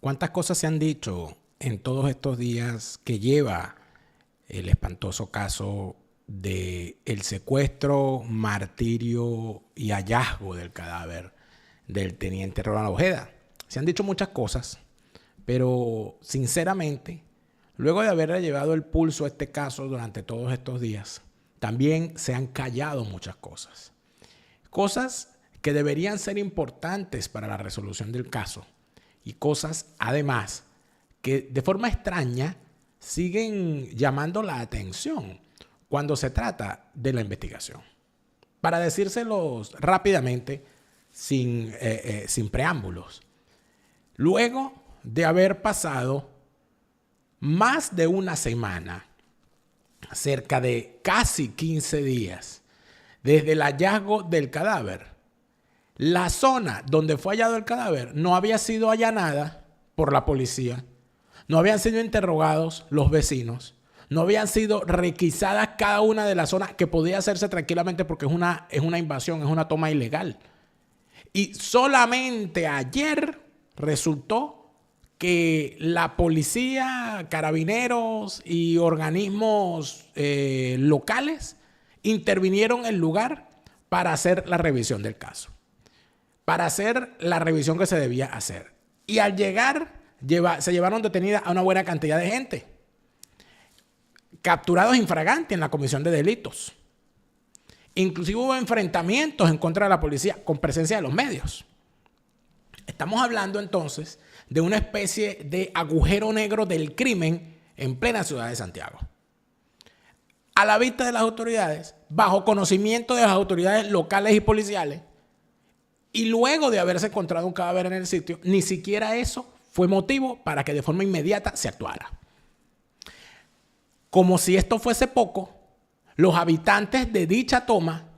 ¿Cuántas cosas se han dicho en todos estos días que lleva el espantoso caso de el secuestro, martirio y hallazgo del cadáver del teniente Ronald Ojeda? Se han dicho muchas cosas, pero sinceramente, luego de haberle llevado el pulso a este caso durante todos estos días, también se han callado muchas cosas. Cosas que deberían ser importantes para la resolución del caso y cosas, además, que de forma extraña siguen llamando la atención cuando se trata de la investigación. Para decírselos rápidamente, sin preámbulos, luego de haber pasado más de una semana, cerca de casi 15 días, desde el hallazgo del cadáver, la zona donde fue hallado el cadáver no había sido allanada por la policía, no habían sido interrogados los vecinos, no habían sido requisadas cada una de las zonas que podía hacerse tranquilamente porque es una invasión, es una toma ilegal. Y solamente ayer resultó que la policía, carabineros y organismos locales intervinieron en el lugar para hacer la revisión del caso, para hacer la revisión que se debía hacer. Y al llegar, se llevaron detenida a una buena cantidad de gente, capturados infraganti en la comisión de delitos. Inclusive hubo enfrentamientos en contra de la policía con presencia de los medios. Estamos hablando entonces de una especie de agujero negro del crimen en plena ciudad de Santiago. A la vista de las autoridades, bajo conocimiento de las autoridades locales y policiales, y luego de haberse encontrado un cadáver en el sitio, ni siquiera eso fue motivo para que de forma inmediata se actuara. Como si esto fuese poco, los habitantes de dicha toma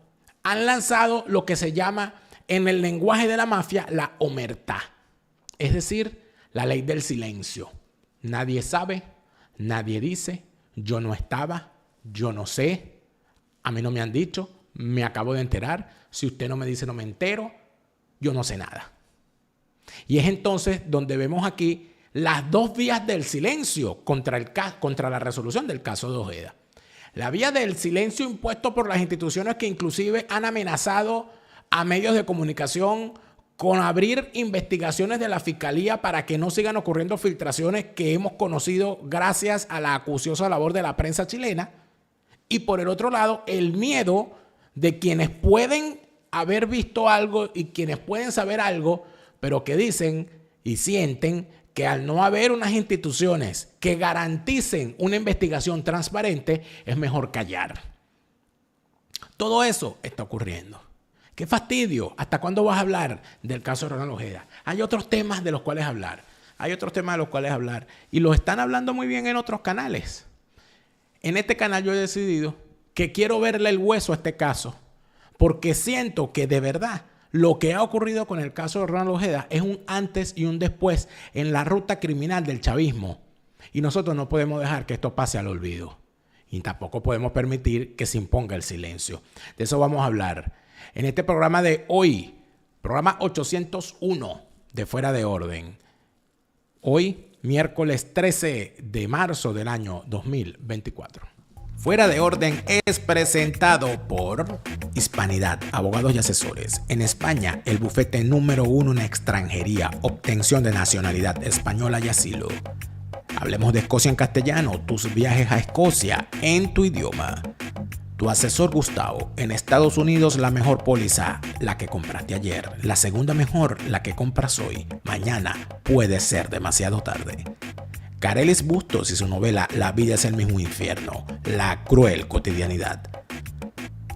han lanzado lo que se llama en el lenguaje de la mafia la omertá, es decir, la ley del silencio. Nadie sabe, nadie dice, yo no estaba, yo no sé, a mí no me han dicho, me acabo de enterar, si usted no me dice no me entero, yo no sé nada. Y es entonces donde vemos aquí las dos vías del silencio contra la resolución del caso de Ojeda. La vía del silencio impuesto por las instituciones que inclusive han amenazado a medios de comunicación con abrir investigaciones de la Fiscalía para que no sigan ocurriendo filtraciones que hemos conocido gracias a la acuciosa labor de la prensa chilena. Y por el otro lado, el miedo de quienes pueden haber visto algo y quienes pueden saber algo, pero que dicen y sienten que al no haber unas instituciones que garanticen una investigación transparente, es mejor callar. Todo eso está ocurriendo. ¡Qué fastidio! ¿Hasta cuándo vas a hablar del caso de Ronald Ojeda? Hay otros temas de los cuales hablar. Y los están hablando muy bien en otros canales. En este canal yo he decidido que quiero verle el hueso a este caso, porque siento que de verdad lo que ha ocurrido con el caso de Ronald Ojeda es un antes y un después en la ruta criminal del chavismo. Y nosotros no podemos dejar que esto pase al olvido. Y tampoco podemos permitir que se imponga el silencio. De eso vamos a hablar en este programa de hoy, programa 801 de Fuera de Orden. Hoy, miércoles 13 de marzo del año 2024. Fuera de Orden es presentado por Hispanidad, abogados y asesores. En España, el bufete número 1 en extranjería, obtención de nacionalidad española y asilo. Hablemos de Escocia en castellano, tus viajes a Escocia en tu idioma. Tu asesor Gustavo, en Estados Unidos la mejor póliza, la que compraste ayer. La segunda mejor, la que compras hoy. Mañana puede ser demasiado tarde. Carelis Bustos y su novela La vida es el mismo infierno, la cruel cotidianidad.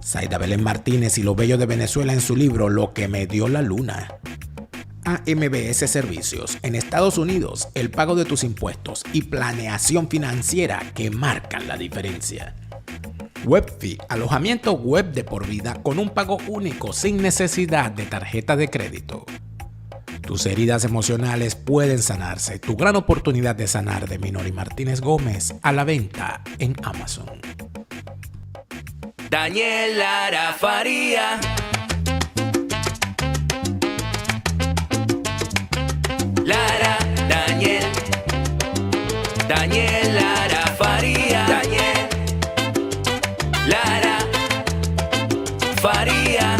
Zaida Belén Martínez y lo bello de Venezuela en su libro Lo que me dio la luna. AMBS Servicios, en Estados Unidos, el pago de tus impuestos y planeación financiera que marcan la diferencia. Webfi, alojamiento web de por vida con un pago único sin necesidad de tarjeta de crédito. Tus heridas emocionales pueden sanarse. Tu gran oportunidad de sanar de Minori Martínez Gómez a la venta en Amazon. Daniel Lara Faría. Lara, Daniel. Daniel Lara Faría. Daniel Lara Faría.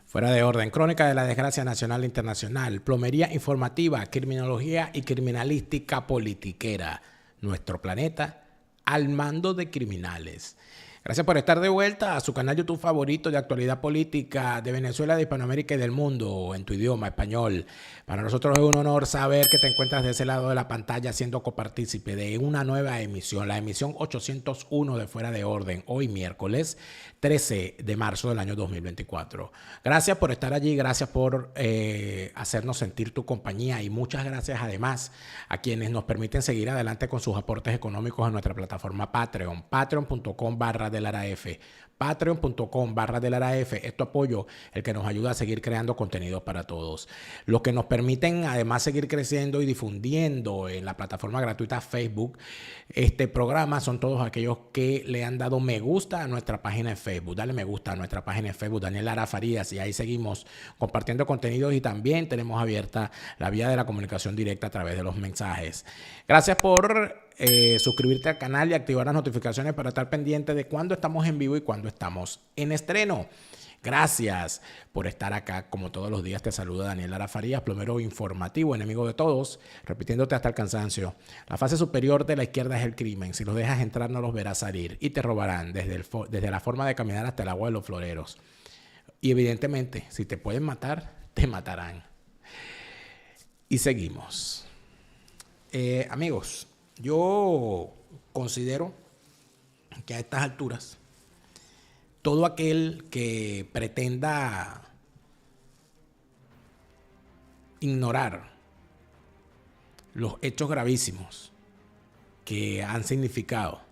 Fuera de orden, crónica de la desgracia nacional e internacional, plomería informativa, criminología y criminalística politiquera. Nuestro planeta al mando de criminales. Gracias por estar de vuelta a su canal YouTube favorito de actualidad política de Venezuela, de Hispanoamérica y del mundo, en tu idioma español. Para nosotros es un honor saber que te encuentras de ese lado de la pantalla siendo copartícipe de una nueva emisión, la emisión 801 de Fuera de Orden, hoy miércoles 13 de marzo del año 2024. Gracias por estar allí, gracias por hacernos sentir tu compañía y muchas gracias además a quienes nos permiten seguir adelante con sus aportes económicos en nuestra plataforma Patreon, patreon.com/delaraf. Patreon.com/delaraf es tu apoyo, el que nos ayuda a seguir creando contenidos para todos. Los que nos permiten además seguir creciendo y difundiendo en la plataforma gratuita Facebook este programa son todos aquellos que le han dado me gusta a nuestra página de Facebook. Dale me gusta a nuestra página de Facebook, Daniel Lara Farías, y ahí seguimos compartiendo contenidos y también tenemos abierta la vía de la comunicación directa a través de los mensajes. Gracias por suscribirte al canal y activar las notificaciones para estar pendiente de cuando estamos en vivo y cuando estamos en estreno. Gracias por estar acá. Como todos los días te saluda Daniel Lara Farías, plomero informativo, enemigo de todos, repitiéndote hasta el cansancio. La fase superior de la izquierda es el crimen. Si los dejas entrar no los verás salir y te robarán desde la forma de caminar hasta el agua de los floreros. Y evidentemente, si te pueden matar, te matarán. Y seguimos. Amigos, yo considero que a estas alturas todo aquel que pretenda ignorar los hechos gravísimos que han significado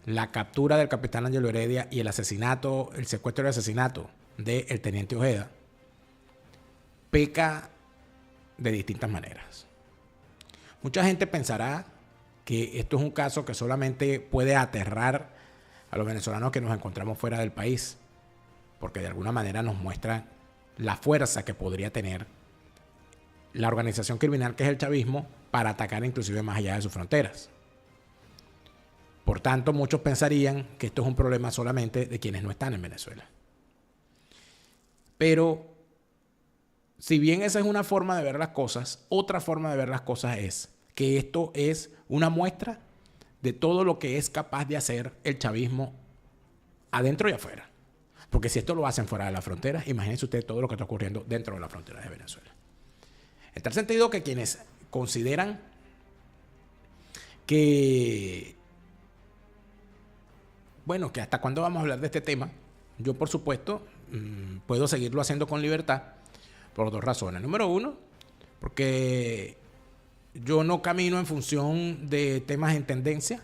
la captura del capitán Ángelo Heredia y el secuestro y asesinato del teniente Ojeda, peca de distintas maneras. Mucha gente pensará que esto es un caso que solamente puede aterrar a los venezolanos que nos encontramos fuera del país, porque de alguna manera nos muestra la fuerza que podría tener la organización criminal que es el chavismo para atacar inclusive más allá de sus fronteras. Por tanto, muchos pensarían que esto es un problema solamente de quienes no están en Venezuela. Pero, si bien esa es una forma de ver las cosas, otra forma de ver las cosas es que esto es una muestra de todo lo que es capaz de hacer el chavismo adentro y afuera. Porque si esto lo hacen fuera de las fronteras, imagínense ustedes todo lo que está ocurriendo dentro de las fronteras de Venezuela. En tal sentido que quienes consideran que, bueno, que hasta cuándo vamos a hablar de este tema, yo por supuesto puedo seguirlo haciendo con libertad por dos razones. Número uno, porque yo no camino en función de temas en tendencia,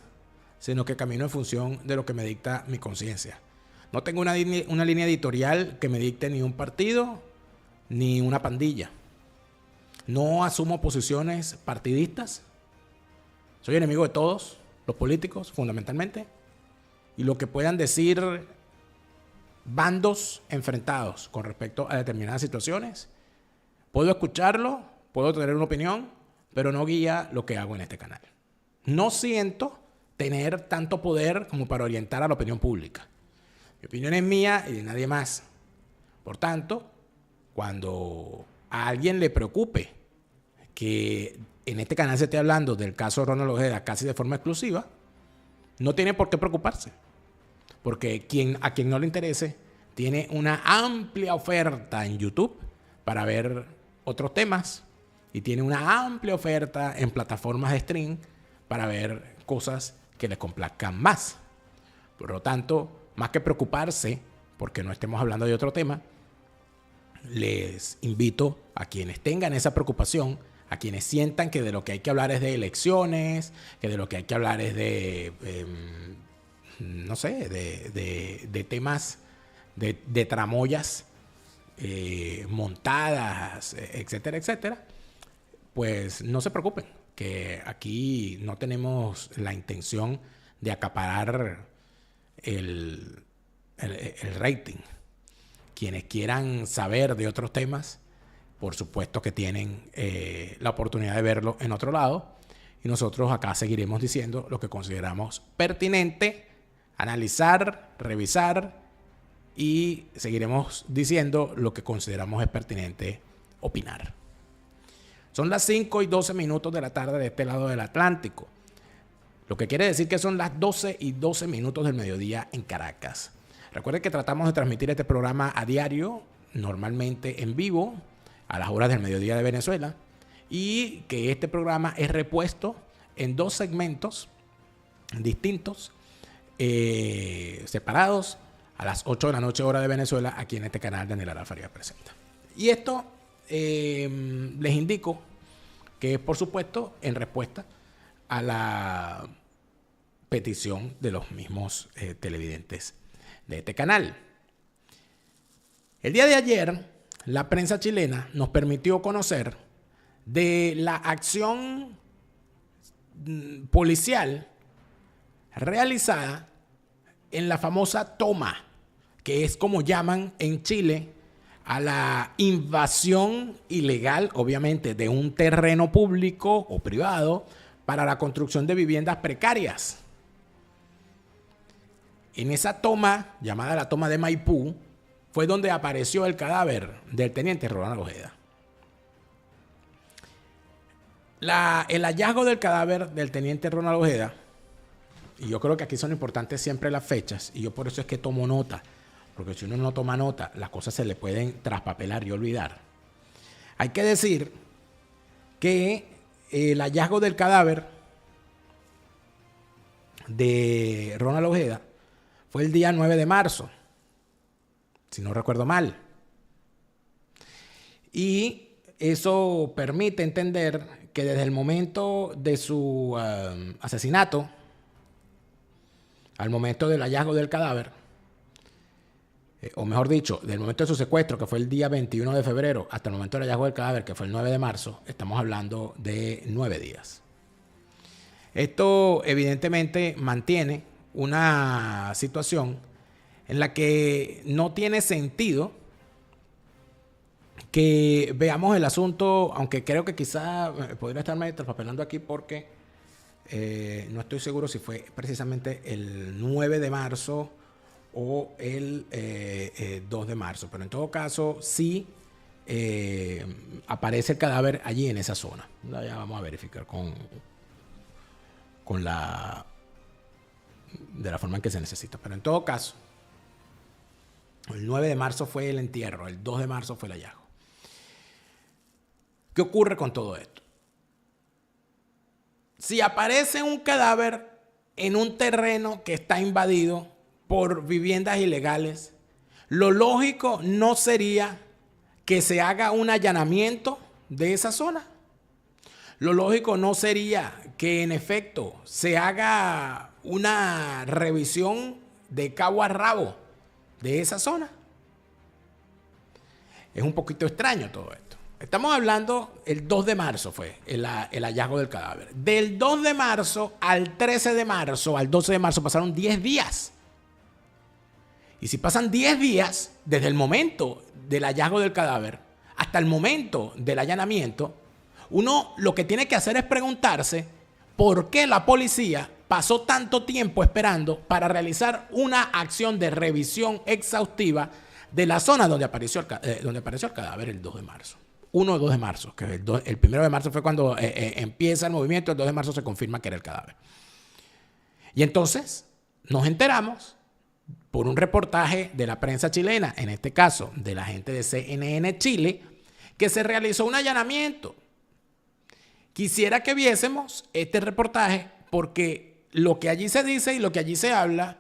sino que camino en función de lo que me dicta mi conciencia. No tengo una línea editorial que me dicte ni un partido ni una pandilla. No asumo posiciones partidistas. Soy enemigo de todos los políticos, fundamentalmente. Y lo que puedan decir bandos enfrentados con respecto a determinadas situaciones, puedo escucharlo, puedo tener una opinión, pero no guía lo que hago en este canal. No siento tener tanto poder como para orientar a la opinión pública. Mi opinión es mía y de nadie más. Por tanto, cuando a alguien le preocupe que en este canal se esté hablando del caso Ronald Ojeda casi de forma exclusiva, no tiene por qué preocuparse. Porque a quien no le interese tiene una amplia oferta en YouTube para ver otros temas. Y tiene una amplia oferta en plataformas de stream para ver cosas que les complazcan más. Por lo tanto, más que preocuparse porque no estemos hablando de otro tema, les invito a quienes tengan esa preocupación, a quienes sientan que de lo que hay que hablar es de elecciones, que de lo que hay que hablar es de, no sé, de temas, de tramoyas montadas, etcétera, etcétera, pues no se preocupen, que aquí no tenemos la intención de acaparar el rating. Quienes quieran saber de otros temas, por supuesto que tienen la oportunidad de verlo en otro lado. Y nosotros acá seguiremos diciendo lo que consideramos pertinente, analizar, revisar, y seguiremos diciendo lo que consideramos es pertinente opinar. Son las 5:12 de la tarde de este lado del Atlántico, lo que quiere decir que son las 12:12 del mediodía en Caracas. Recuerden que tratamos de transmitir este programa a diario, normalmente en vivo, a las horas del mediodía de Venezuela, y que este programa es repuesto en 2 segmentos distintos, separados, a las 8 de la noche hora de Venezuela, aquí en este canal Daniel Lara Farías Presenta. Y esto les indico que es, por supuesto, en respuesta a la petición de los mismos televidentes de este canal. El día de ayer, la prensa chilena nos permitió conocer de la acción policial realizada en la famosa toma, que es como llaman en Chile a la invasión ilegal, obviamente, de un terreno público o privado para la construcción de viviendas precarias. En esa toma, llamada la toma de Maipú, fue donde apareció el cadáver del teniente Ronald Ojeda. El hallazgo del cadáver del teniente Ronald Ojeda, y yo creo que aquí son importantes siempre las fechas, y yo por eso es que tomo nota, porque si uno no toma nota, las cosas se le pueden traspapelar y olvidar. Hay que decir que el hallazgo del cadáver de Ronald Ojeda fue el día 9 de marzo, si no recuerdo mal. Y eso permite entender que desde el momento de su asesinato al momento del hallazgo del cadáver, o mejor dicho, del momento de su secuestro, que fue el día 21 de febrero, hasta el momento del hallazgo del cadáver, que fue el 9 de marzo, estamos hablando de 9 días. Esto evidentemente mantiene una situación en la que no tiene sentido que veamos el asunto, aunque creo que quizá podría estarme traspapelando aquí porque no estoy seguro si fue precisamente el 9 de marzo o el 2 de marzo, pero en todo caso sí aparece el cadáver allí en esa zona. Ya vamos a verificar con de la forma en que se necesita, pero en todo caso el 9 de marzo fue el entierro, el 2 de marzo fue el hallazgo. ¿Qué ocurre con todo esto? Si aparece un cadáver en un terreno que está invadido por viviendas ilegales, lo lógico no sería que se haga un allanamiento de esa zona. Lo lógico no sería que en efecto se haga una revisión de cabo a rabo de esa zona. Es un poquito extraño todo esto. Estamos hablando, el 2 de marzo fue el hallazgo del cadáver. Del 2 de marzo al 13 de marzo, al 12 de marzo, pasaron 10 días. Y si pasan 10 días, desde el momento del hallazgo del cadáver hasta el momento del allanamiento, uno lo que tiene que hacer es preguntarse por qué la policía pasó tanto tiempo esperando para realizar una acción de revisión exhaustiva de la zona donde apareció el cadáver el 2 de marzo. 1 o 2 de marzo, que el 1 de marzo fue cuando empieza el movimiento, el 2 de marzo se confirma que era el cadáver. Y entonces nos enteramos por un reportaje de la prensa chilena, en este caso de la gente de CNN Chile, que se realizó un allanamiento. Quisiera que viésemos este reportaje porque lo que allí se dice y lo que allí se habla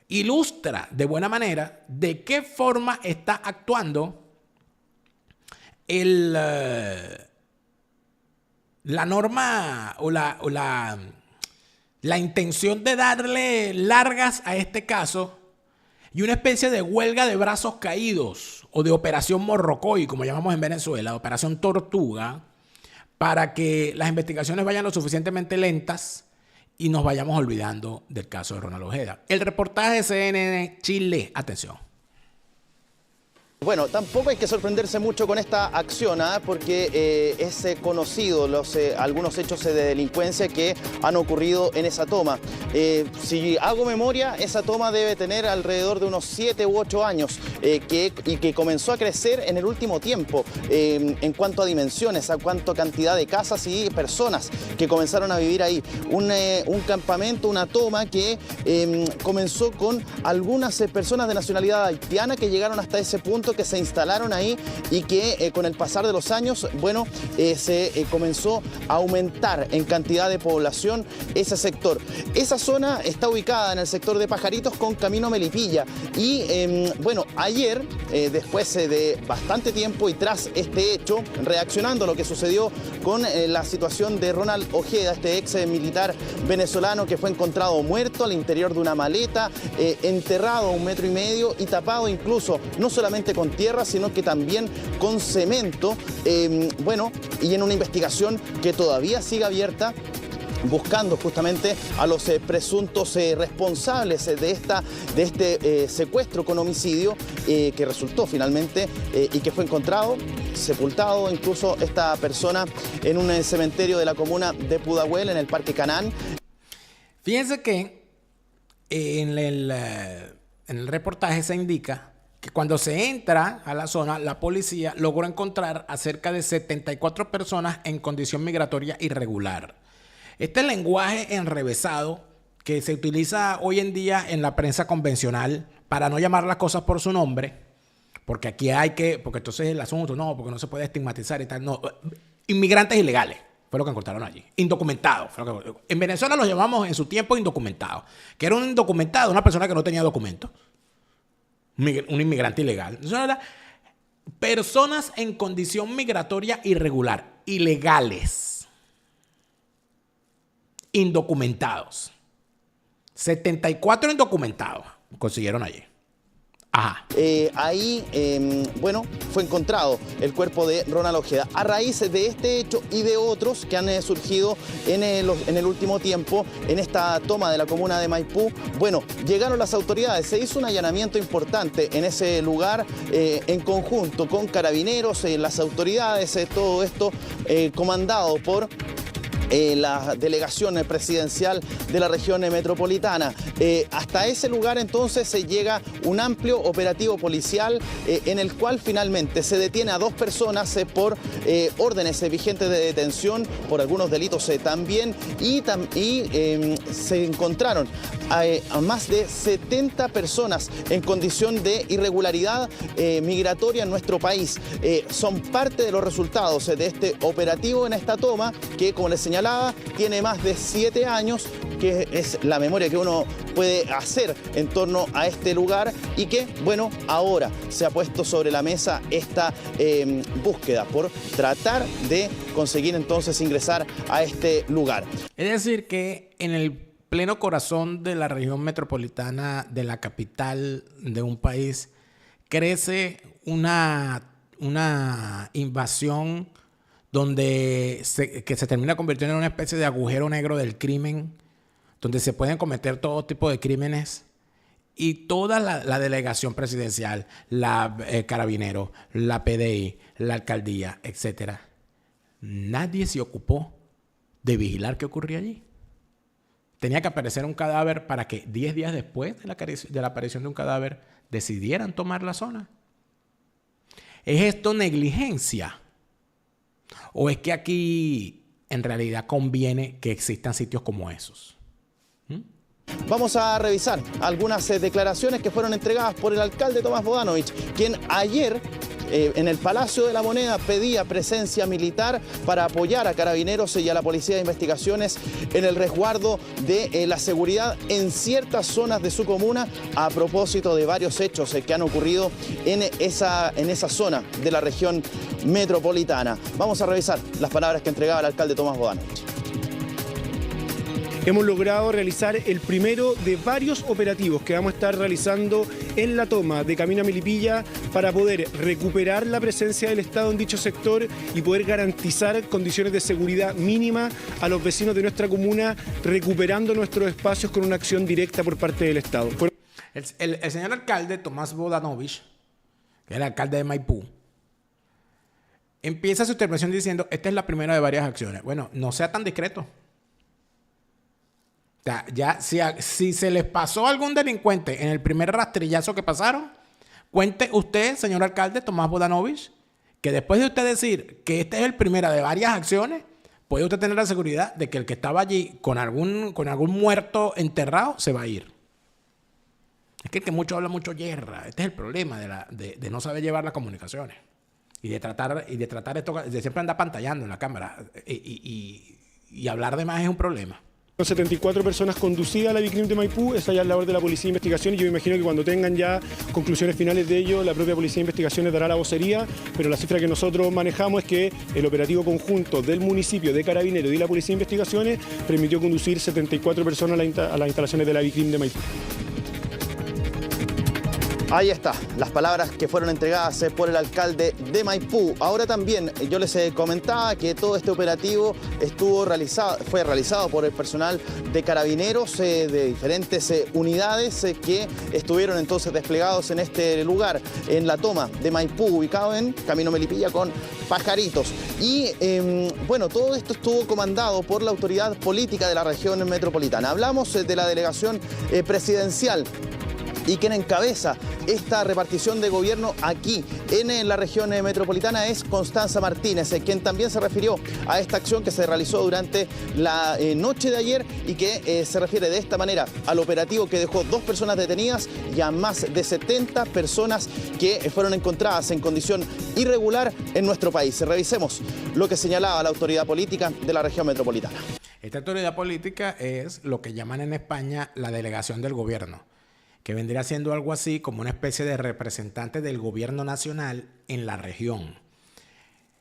ilustra de buena manera de qué forma está actuando la norma o la intención de darle largas a este caso y una especie de huelga de brazos caídos o de operación Morrocoy, como llamamos en Venezuela, operación Tortuga, para que las investigaciones vayan lo suficientemente lentas y nos vayamos olvidando del caso de Ronald Ojeda. El reportaje de CNN Chile, atención. Bueno, tampoco hay que sorprenderse mucho con esta acción, porque es conocido algunos hechos de delincuencia que han ocurrido en esa toma. Si hago memoria, esa toma debe tener alrededor de unos 7 u 8 años y que comenzó a crecer en el último tiempo en cuanto a dimensiones, a cuanto a cantidad de casas y personas que comenzaron a vivir ahí. Un campamento, una toma que comenzó con algunas personas de nacionalidad haitiana que llegaron hasta ese punto, que se instalaron ahí y que con el pasar de los años, bueno, se comenzó a aumentar en cantidad de población ese sector. Esa zona está ubicada en el sector de Pajaritos con Camino Melipilla y bueno, ayer, después de bastante tiempo y tras este hecho, reaccionando a lo que sucedió con la situación de Ronald Ojeda, este ex militar venezolano que fue encontrado muerto al interior de una maleta, enterrado a 1,5 metros y tapado incluso no solamente con tierra, sino que también con cemento, bueno, y en una investigación que todavía sigue abierta, buscando justamente a los presuntos responsables de este secuestro con homicidio que resultó finalmente y que fue encontrado, sepultado incluso esta persona en un cementerio de la comuna de Pudahuel, en el Parque Canán. Fíjense que en el reportaje se indica que cuando se entra a la zona, la policía logró encontrar a cerca de 74 personas en condición migratoria irregular. Este lenguaje enrevesado que se utiliza hoy en día en la prensa convencional para no llamar las cosas por su nombre, porque aquí porque entonces el asunto, no, porque no se puede estigmatizar y tal, no. Inmigrantes ilegales fue lo que encontraron allí. Indocumentados. En Venezuela los llamamos en su tiempo indocumentados, que era un indocumentado, una persona que no tenía documentos. Un inmigrante ilegal. Eso era personas en condición migratoria irregular, ilegales, indocumentados. 74 indocumentados consiguieron allí. Ajá. Ahí, bueno, fue encontrado el cuerpo de Ronald Ojeda. A raíz de este hecho y de otros que han surgido en el último tiempo, en esta toma de la comuna de Maipú, bueno, llegaron las autoridades. Se hizo un allanamiento importante en ese lugar, en conjunto con carabineros, las autoridades, todo esto comandado por la delegación presidencial de la región metropolitana. Hasta ese lugar entonces se llega un amplio operativo policial en el cual finalmente se detiene a 2 personas por órdenes vigentes de detención, por algunos delitos también, y se encontraron a más de 70 personas en condición de irregularidad migratoria en nuestro país. Son parte de los resultados de este operativo en esta toma que, como les señalaba, tiene más de 7 años, que es la memoria que uno puede hacer en torno a este lugar y que, bueno, ahora se ha puesto sobre la mesa esta búsqueda por tratar de conseguir entonces ingresar a este lugar. Es decir, que en el pleno corazón de la región metropolitana de la capital de un país crece una invasión que se termina convirtiendo en una especie de agujero negro del crimen, donde se pueden cometer todo tipo de crímenes, y toda la delegación presidencial, la Carabineros, la PDI, la alcaldía, etc. Nadie se ocupó de vigilar qué ocurría allí. Tenía que aparecer un cadáver para que 10 días después de la aparición de un cadáver decidieran tomar la zona. ¿Es esto negligencia? ¿O es que aquí en realidad conviene que existan sitios como esos? Vamos a revisar algunas declaraciones que fueron entregadas por el alcalde Tomás Bodanovich, quien ayer en el Palacio de la Moneda pedía presencia militar para apoyar a Carabineros y a la Policía de Investigaciones en el resguardo de la seguridad en ciertas zonas de su comuna, a propósito de varios hechos que han ocurrido en esa zona de la región metropolitana. Vamos a revisar las palabras que entregaba el alcalde Tomás Bodanovich. Hemos logrado realizar el primero de varios operativos que vamos a estar realizando en la toma de Camino a Melipilla para poder recuperar la presencia del Estado en dicho sector y poder garantizar condiciones de seguridad mínima a los vecinos de nuestra comuna, recuperando nuestros espacios con una acción directa por parte del Estado. El señor alcalde Tomás Bodanovich, que es el alcalde de Maipú, empieza su intervención diciendo, esta es la primera de varias acciones. Bueno, no sea tan discreto. O sea, ya si se les pasó a algún delincuente en el primer rastrillazo que pasaron, cuente usted, señor alcalde Tomás Bodanovich, que después de usted decir que esta es el primera de varias acciones, puede usted tener la seguridad de que el que estaba allí con algún muerto enterrado se va a ir. Es que el que mucho habla, mucho yerra. Este es el problema de no saber llevar las comunicaciones. Y de tratar esto, de siempre andar pantallando en la cámara. Y hablar de más es un problema. 74 personas conducidas a la Vicrim de Maipú, esa ya es la labor de la Policía de Investigación y yo me imagino que cuando tengan ya conclusiones finales de ello, la propia Policía de Investigaciones dará la vocería, pero la cifra que nosotros manejamos es que el operativo conjunto del municipio de Carabineros y la Policía de Investigaciones permitió conducir 74 personas a las instalaciones de la Vicrim de Maipú. Ahí está, las palabras que fueron entregadas por el alcalde de Maipú. Ahora también yo les comentaba que todo este operativo fue realizado por el personal de Carabineros de diferentes unidades que estuvieron entonces desplegados en este lugar, en la toma de Maipú, ubicado en Camino Melipilla con Pajaritos. Y bueno, todo esto estuvo comandado por la autoridad política de la región metropolitana. Hablamos de la delegación presidencial y quien encabeza esta repartición de gobierno aquí en la región metropolitana es Constanza Martínez, quien también se refirió a esta acción que se realizó durante la noche de ayer y que se refiere de esta manera al operativo que dejó 2 personas detenidas y a más de 70 personas que fueron encontradas en condición irregular en nuestro país. Revisemos lo que señalaba la autoridad política de la región metropolitana. Esta autoridad política es lo que llaman en España la delegación del gobierno, que vendría siendo algo así como una especie de representante del gobierno nacional en la región.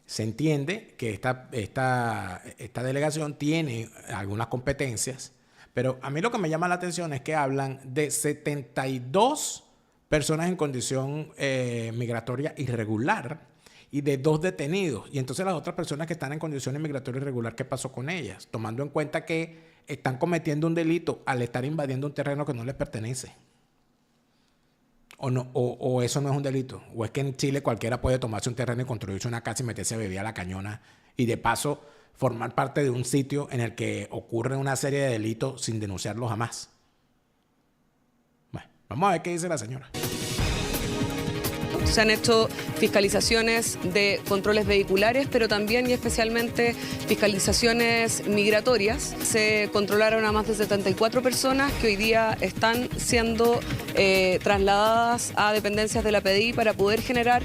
Se entiende que esta delegación tiene algunas competencias, pero a mí lo que me llama la atención es que hablan de 72 personas en condición migratoria irregular y de 2 detenidos. Y entonces las otras personas que están en condición migratoria irregular, ¿qué pasó con ellas? Tomando en cuenta que están cometiendo un delito al estar invadiendo un terreno que no les pertenece. O eso no es un delito. O es que en Chile cualquiera puede tomarse un terreno y construirse una casa y meterse a beber a la cañona y de paso formar parte de un sitio en el que ocurre una serie de delitos sin denunciarlos jamás. Bueno, vamos a ver qué dice la señora. Se han hecho fiscalizaciones de controles vehiculares, pero también y especialmente fiscalizaciones migratorias. Se controlaron a más de 74 personas que hoy día están siendo trasladadas a dependencias de la PDI para poder generar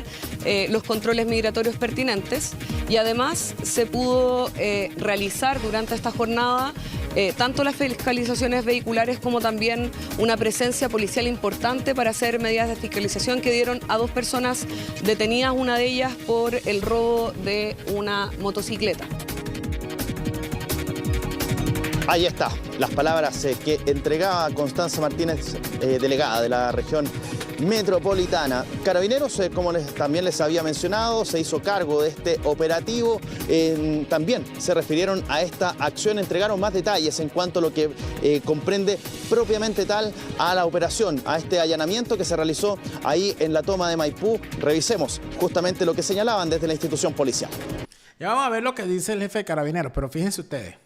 los controles migratorios pertinentes. Y además se pudo realizar durante esta jornada tanto las fiscalizaciones vehiculares como también una presencia policial importante para hacer medidas de fiscalización que dieron a 2 personas detenidas, una de ellas por el robo de una motocicleta. Ahí está, las palabras que entregaba Constanza Martínez, delegada de la región metropolitana. Carabineros, como también les había mencionado, se hizo cargo de este operativo. También se refirieron a esta acción, entregaron más detalles en cuanto a lo que comprende propiamente tal a la operación, a este allanamiento que se realizó ahí en la toma de Maipú. Revisemos justamente lo que señalaban desde la institución policial. Ya vamos a ver lo que dice el jefe de Carabineros, pero fíjense ustedes,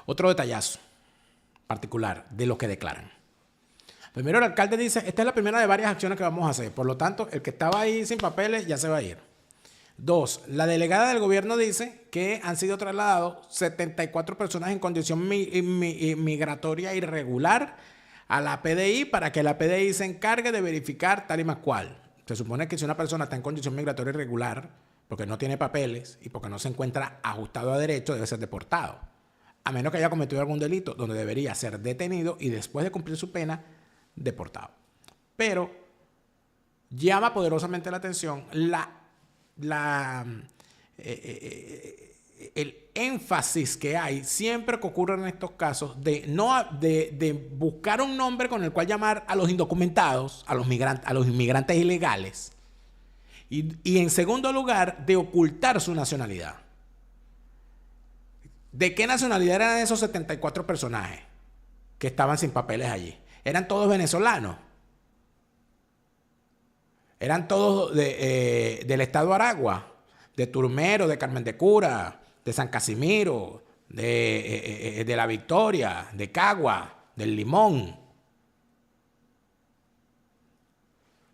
otro detallazo particular de lo que declaran. Primero, el alcalde dice, esta es la primera de varias acciones que vamos a hacer. Por lo tanto, el que estaba ahí sin papeles ya se va a ir. 2, la delegada del gobierno dice que han sido trasladados 74 personas en condición migratoria irregular a la PDI para que la PDI se encargue de verificar tal y más cual. Se supone que si una persona está en condición migratoria irregular, porque no tiene papeles y porque no se encuentra ajustado a derecho, debe ser deportado. A menos que haya cometido algún delito donde debería ser detenido y después de cumplir su pena, deportado. Pero llama poderosamente la atención el énfasis que hay siempre que ocurre en estos casos de buscar un nombre con el cual llamar a los indocumentados, a los inmigrantes ilegales y en segundo lugar de ocultar su nacionalidad. ¿De qué nacionalidad eran esos 74 personajes que estaban sin papeles allí? Eran todos venezolanos. Eran todos del estado Aragua, de Turmero, de Carmen de Cura, de San Casimiro, de La Victoria, de Cagua, del Limón.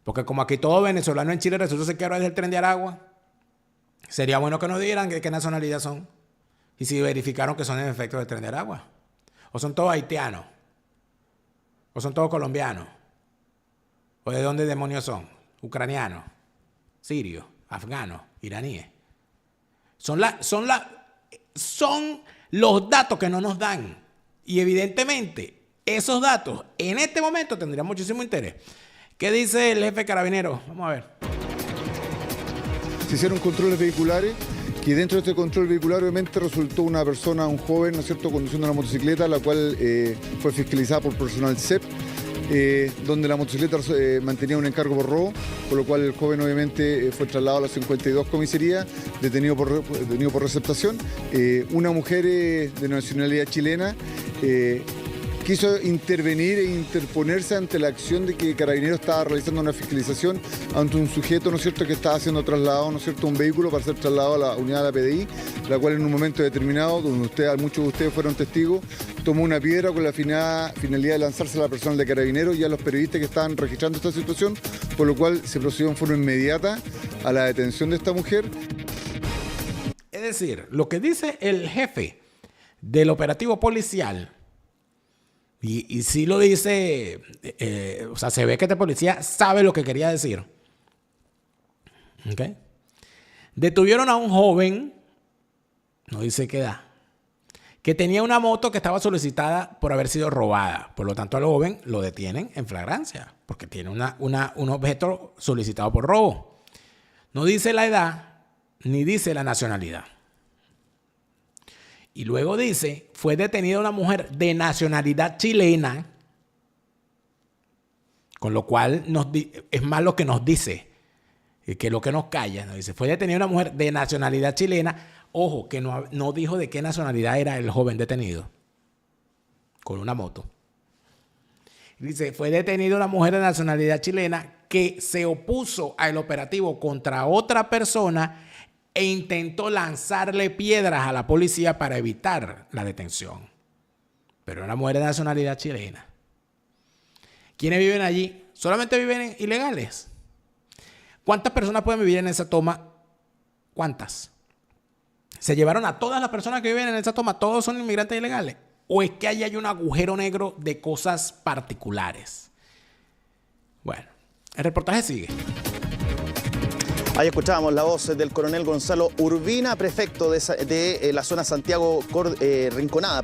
Porque como aquí todo venezolano en Chile resulta que ahora es del Tren de Aragua, sería bueno que nos dieran de qué nacionalidad son. Y si verificaron que son en efecto del Tren de Aragua. O son todos haitianos. O son todos colombianos. O de dónde demonios son. Ucranianos, sirios, afganos, iraníes. Son los datos que no nos dan. Y evidentemente, esos datos en este momento tendrían muchísimo interés. ¿Qué dice el jefe carabinero? Vamos a ver. Se hicieron controles vehiculares y dentro de este control vehicular obviamente resultó una persona, un joven, ¿no es cierto?, conduciendo una motocicleta, la cual fue fiscalizada por personal CEP. Donde la motocicleta mantenía un encargo por robo, por lo cual el joven obviamente fue trasladado a la 52 comisaría, detenido por receptación. Una mujer de nacionalidad chilena quiso intervenir e interponerse ante la acción de que Carabineros estaba realizando una fiscalización ante un sujeto, ¿no es cierto?, que estaba siendo trasladado, ¿no es cierto?, un vehículo para ser trasladado a la unidad de la PDI, la cual en un momento determinado, donde muchos de ustedes fueron testigos, tomó una piedra con la finalidad de lanzársela a la personal de Carabineros y a los periodistas que estaban registrando esta situación, por lo cual se procedió en forma inmediata a la detención de esta mujer. Es decir, lo que dice el jefe del operativo policial, y sí lo dice, o sea, se ve que este policía sabe lo que quería decir. ¿Okay? Detuvieron a un joven, no dice qué edad, que tenía una moto que estaba solicitada por haber sido robada. Por lo tanto, al joven lo detienen en flagrancia, porque tiene un objeto solicitado por robo. No dice la edad, ni dice la nacionalidad. Y luego dice, fue detenida una mujer de nacionalidad chilena, con lo cual es más lo que nos dice que lo que nos calla. Nos dice, fue detenida una mujer de nacionalidad chilena. Ojo, que no dijo de qué nacionalidad era el joven detenido, con una moto. Dice, fue detenida una mujer de nacionalidad chilena que se opuso al operativo contra otra persona e intentó lanzarle piedras a la policía para evitar la detención. Pero una mujer de nacionalidad chilena. ¿Quiénes viven allí? ¿Solamente viven ilegales? ¿Cuántas personas pueden vivir en esa toma? ¿Cuántas? ¿Se llevaron a todas las personas que viven en esa toma? ¿Todos son inmigrantes ilegales? ¿O es que ahí hay un agujero negro de cosas particulares? Bueno, el reportaje sigue. Ahí escuchábamos la voz del coronel Gonzalo Urbina, prefecto de la zona Santiago Rinconada,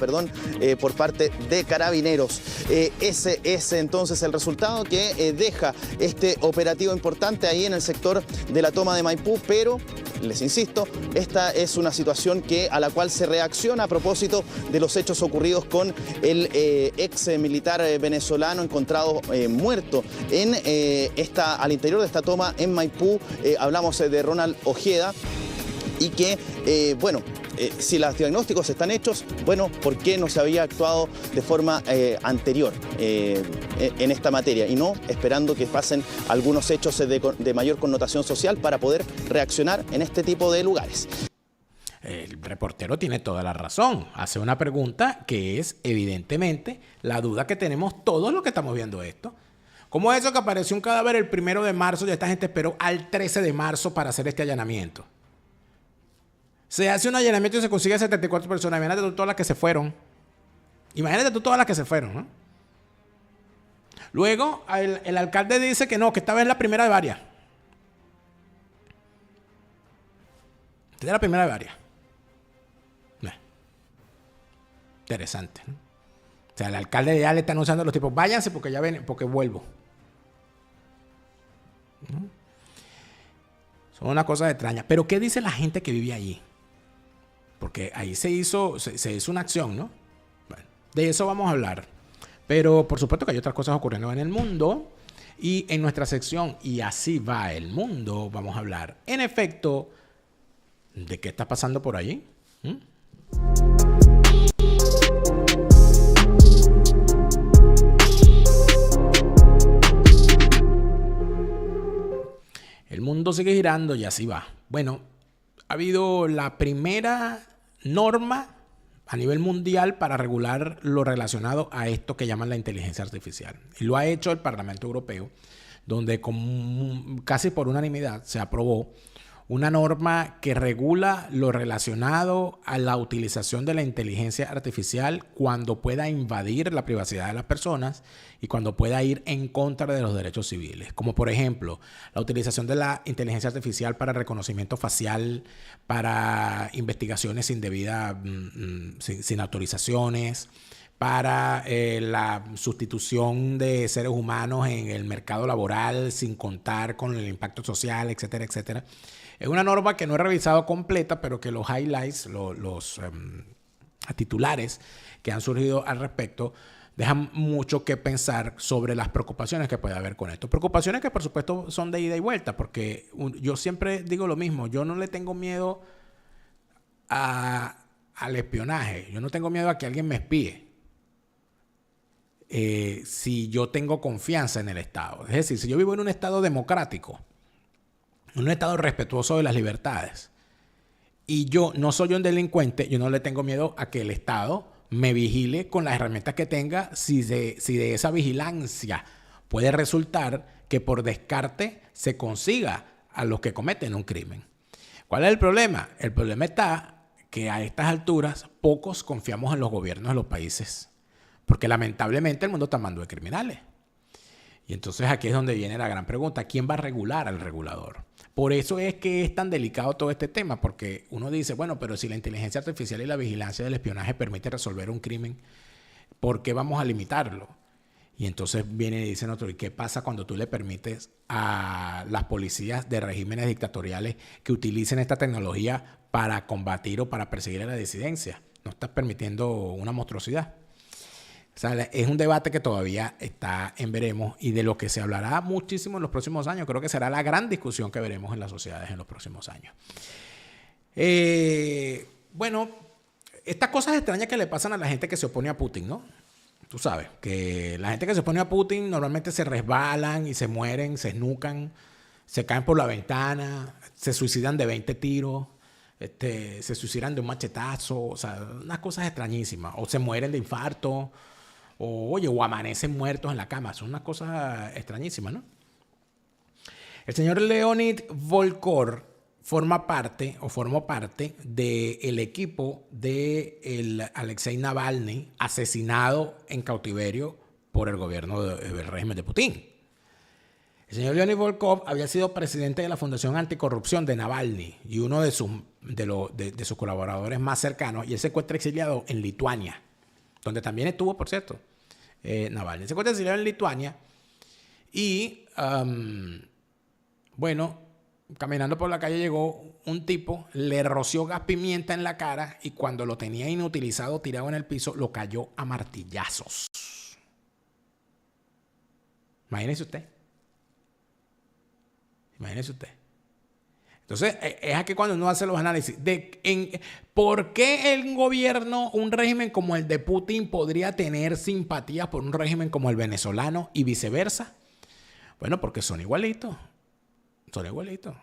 por parte de Carabineros. Ese es entonces el resultado que deja este operativo importante ahí en el sector de la toma de Maipú, pero les insisto, esta es una situación a la cual se reacciona a propósito de los hechos ocurridos con el ex militar venezolano encontrado muerto al interior de esta toma en Maipú. Hablamos de Ronald Ojeda y que, si los diagnósticos están hechos, ¿por qué no se había actuado de forma anterior en esta materia? Y no esperando que pasen algunos hechos de mayor connotación social para poder reaccionar en este tipo de lugares. El reportero tiene toda la razón. Hace una pregunta que es evidentemente la duda que tenemos todos los que estamos viendo esto. ¿Cómo es eso que apareció un cadáver el 1 de marzo y esta gente esperó al 13 de marzo para hacer este allanamiento? Se hace un allanamiento y se consigue 74 personas. Imagínate tú todas las que se fueron. ¿No? Luego, el alcalde dice que no, que esta vez es la primera de varias. Esta es la primera de varias. Interesante, ¿no? O sea, el alcalde ya le está anunciando a los tipos, váyanse porque ya ven, porque vuelvo. ¿No? Son una cosa extraña. Pero ¿qué dice la gente que vive allí? Porque ahí se hizo una acción, ¿no? Bueno, de eso vamos a hablar. Pero por supuesto que hay otras cosas ocurriendo en el mundo. Y en nuestra sección Y así va el mundo, vamos a hablar, en efecto, de qué está pasando por allí. mundo sigue girando y así va. Bueno, ha habido la primera norma a nivel mundial para regular lo relacionado a esto que llaman la inteligencia artificial. Y lo ha hecho el Parlamento Europeo, donde casi por unanimidad se aprobó una norma que regula lo relacionado a la utilización de la inteligencia artificial cuando pueda invadir la privacidad de las personas y cuando pueda ir en contra de los derechos civiles. Como por ejemplo, la utilización de la inteligencia artificial para reconocimiento facial, para investigaciones indebidas, sin autorizaciones, para la sustitución de seres humanos en el mercado laboral sin contar con el impacto social, etcétera, etcétera. Es una norma que no he revisado completa, pero que los highlights, los titulares que han surgido al respecto, dejan mucho que pensar sobre las preocupaciones que puede haber con esto. Preocupaciones que, por supuesto, son de ida y vuelta, porque yo siempre digo lo mismo. Yo no le tengo miedo al espionaje. Yo no tengo miedo a que alguien me espíe. Si yo tengo confianza en el Estado. Es decir, si yo vivo en un Estado democrático, un Estado respetuoso de las libertades, y yo no soy un delincuente, yo no le tengo miedo a que el Estado me vigile con las herramientas que tenga si de esa vigilancia puede resultar que por descarte se consiga a los que cometen un crimen. ¿Cuál es el problema? El problema está que a estas alturas pocos confiamos en los gobiernos de los países, porque lamentablemente el mundo está mandando de criminales. Y entonces aquí es donde viene la gran pregunta: ¿quién va a regular al regulador? Por eso es que es tan delicado todo este tema, porque uno dice, bueno, pero si la inteligencia artificial y la vigilancia del espionaje permite resolver un crimen, ¿por qué vamos a limitarlo? Y entonces viene y dicen otro, ¿y qué pasa cuando tú le permites a las policías de regímenes dictatoriales que utilicen esta tecnología para combatir o para perseguir a la disidencia? No estás permitiendo una monstruosidad. O sea, es un debate que todavía está en veremos y de lo que se hablará muchísimo en los próximos años. Creo que será la gran discusión que veremos en las sociedades en los próximos años. Bueno, estas cosas extrañas que le pasan a la gente que se opone a Putin, ¿no? Tú sabes, que la gente que se opone a Putin normalmente se resbalan y se mueren, se esnucan, se caen por la ventana, se suicidan de 20 tiros. Se suicidan de un machetazo, o sea, unas cosas extrañísimas. O se mueren de infarto, o amanecen muertos en la cama. Son unas cosas extrañísimas, ¿no? El señor Leonid Volkov formó parte del equipo de Alexei Navalny, asesinado en cautiverio por el gobierno del régimen de Putin. El señor Leonid Volkov había sido presidente de la Fundación Anticorrupción de Navalny y uno de sus colaboradores más cercanos, y él se encuentra exiliado en Lituania, donde también estuvo, por cierto, Navalny. Se encuentra exiliado en Lituania y, bueno, caminando por la calle llegó un tipo, le roció gas pimienta en la cara y cuando lo tenía inutilizado, tirado en el piso, lo cayó a martillazos. Imagínese usted. Imagínese usted. Entonces, es aquí cuando uno hace los análisis de por qué el gobierno, un régimen como el de Putin, podría tener simpatía por un régimen como el venezolano y viceversa. Bueno, porque son igualitos. Son igualitos.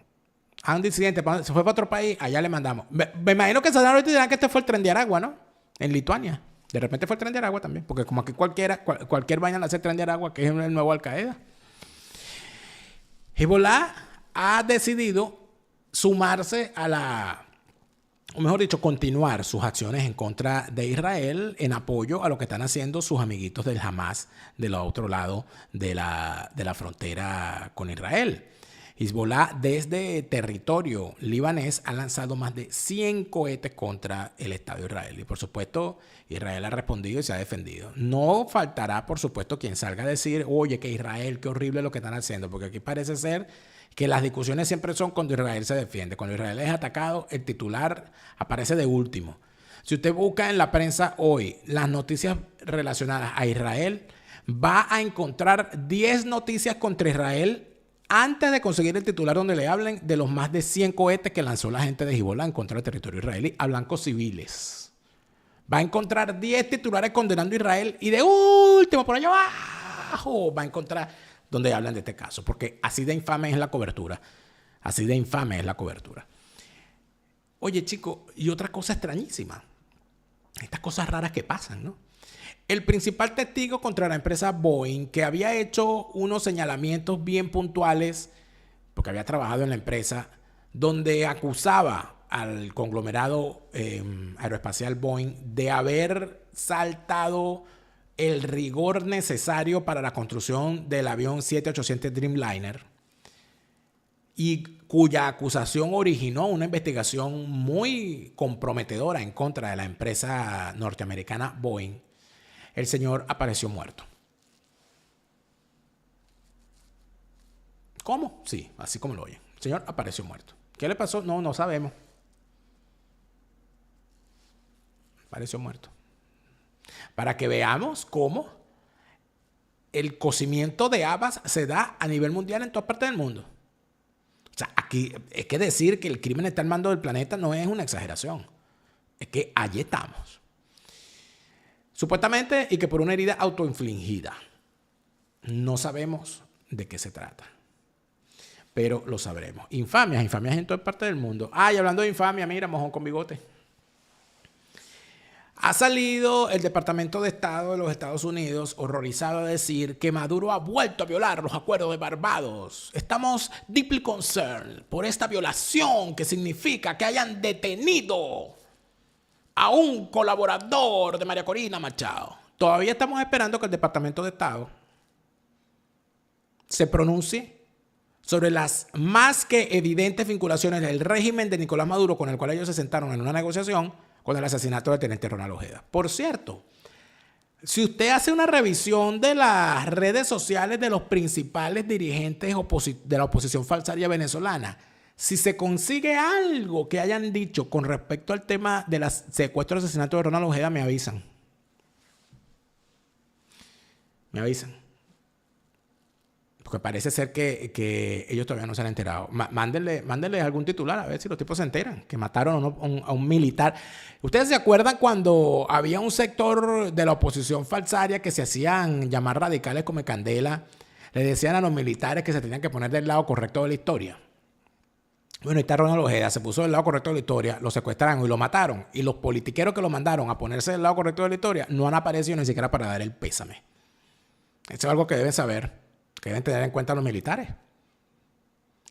A un disidente se fue para otro país, allá le mandamos. Me imagino que saldrán ahorita y dirán que este fue el Tren de Aragua, ¿no? En Lituania. De repente fue el Tren de Aragua también, porque como aquí cualquier vaina a hacer Tren de Aragua, que es el nuevo Al-Qaeda. Hezbollah ha decidido sumarse o mejor dicho, continuar sus acciones en contra de Israel en apoyo a lo que están haciendo sus amiguitos del Hamas del otro lado de la frontera con Israel. Hezbollah desde territorio libanés ha lanzado más de 100 cohetes contra el Estado de Israel. Y por supuesto, Israel ha respondido y se ha defendido. No faltará, por supuesto, quien salga a decir, oye, que Israel, qué horrible lo que están haciendo. Porque aquí parece ser que las discusiones siempre son cuando Israel se defiende. Cuando Israel es atacado, el titular aparece de último. Si usted busca en la prensa hoy las noticias relacionadas a Israel, va a encontrar 10 noticias contra Israel antes de conseguir el titular donde le hablen de los más de 100 cohetes que lanzó la gente de Hezbollah en contra del territorio israelí a blancos civiles. Va a encontrar 10 titulares condenando a Israel y de último, por allá abajo, va a encontrar donde hablan de este caso, porque así de infame es la cobertura. Así de infame es la cobertura. Oye, chico, y otra cosa extrañísima. Estas cosas raras que pasan, ¿no? El principal testigo contra la empresa Boeing, que había hecho unos señalamientos bien puntuales, porque había trabajado en la empresa, donde acusaba al conglomerado aeroespacial Boeing de haber saltado el rigor necesario para la construcción del avión 787 Dreamliner, y cuya acusación originó una investigación muy comprometedora en contra de la empresa norteamericana Boeing, el señor apareció muerto. ¿Cómo? Sí, así como lo oyen. El señor apareció muerto. ¿Qué le pasó? No sabemos. Apareció muerto. Para que veamos cómo el cocimiento de habas se da a nivel mundial en todas partes del mundo. O sea, aquí es que decir que el crimen está al mando del planeta no es una exageración. Es que allí estamos. Supuestamente, y que por una herida autoinfligida. No sabemos de qué se trata, pero lo sabremos. Infamias en toda parte del mundo. Y hablando de infamia, mira, mojón con bigote. Ha salido el Departamento de Estado de los Estados Unidos horrorizado a decir que Maduro ha vuelto a violar los acuerdos de Barbados. Estamos deeply concerned por esta violación, que significa que hayan detenido a un colaborador de María Corina Machado. Todavía estamos esperando que el Departamento de Estado se pronuncie sobre las más que evidentes vinculaciones del régimen de Nicolás Maduro, con el cual ellos se sentaron en una negociación con el asesinato del teniente Ronald Ojeda. Por cierto, si usted hace una revisión de las redes sociales de los principales dirigentes de la oposición falsaria venezolana, si se consigue algo que hayan dicho con respecto al tema del secuestro y asesinato de Ronald Ojeda, me avisan. Me avisan. Porque parece ser que ellos todavía no se han enterado. Mándenle algún titular a ver si los tipos se enteran que mataron a un militar. ¿Ustedes se acuerdan cuando había un sector de la oposición falsaria que se hacían llamar radicales como Candela? Le decían a los militares que se tenían que poner del lado correcto de la historia. Bueno, ahí está Ronald Ojeda, se puso del lado correcto de la historia, lo secuestraron y lo mataron. Y los politiqueros que lo mandaron a ponerse del lado correcto de la historia no han aparecido ni siquiera para dar el pésame. Eso es algo que deben saber, que deben tener en cuenta los militares.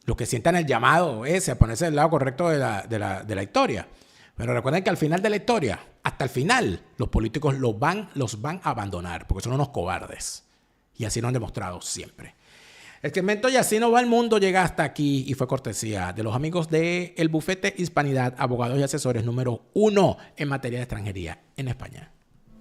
Los que sientan el llamado ese a ponerse del lado correcto de la historia. Pero recuerden que al final de la historia, hasta el final, los políticos los van a abandonar, porque son unos cobardes. Y así lo han demostrado siempre. El segmento Y Así No Va el Mundo llega hasta aquí y fue cortesía de los amigos de El Bufete Hispanidad, abogados y asesores número 1 en materia de extranjería en España.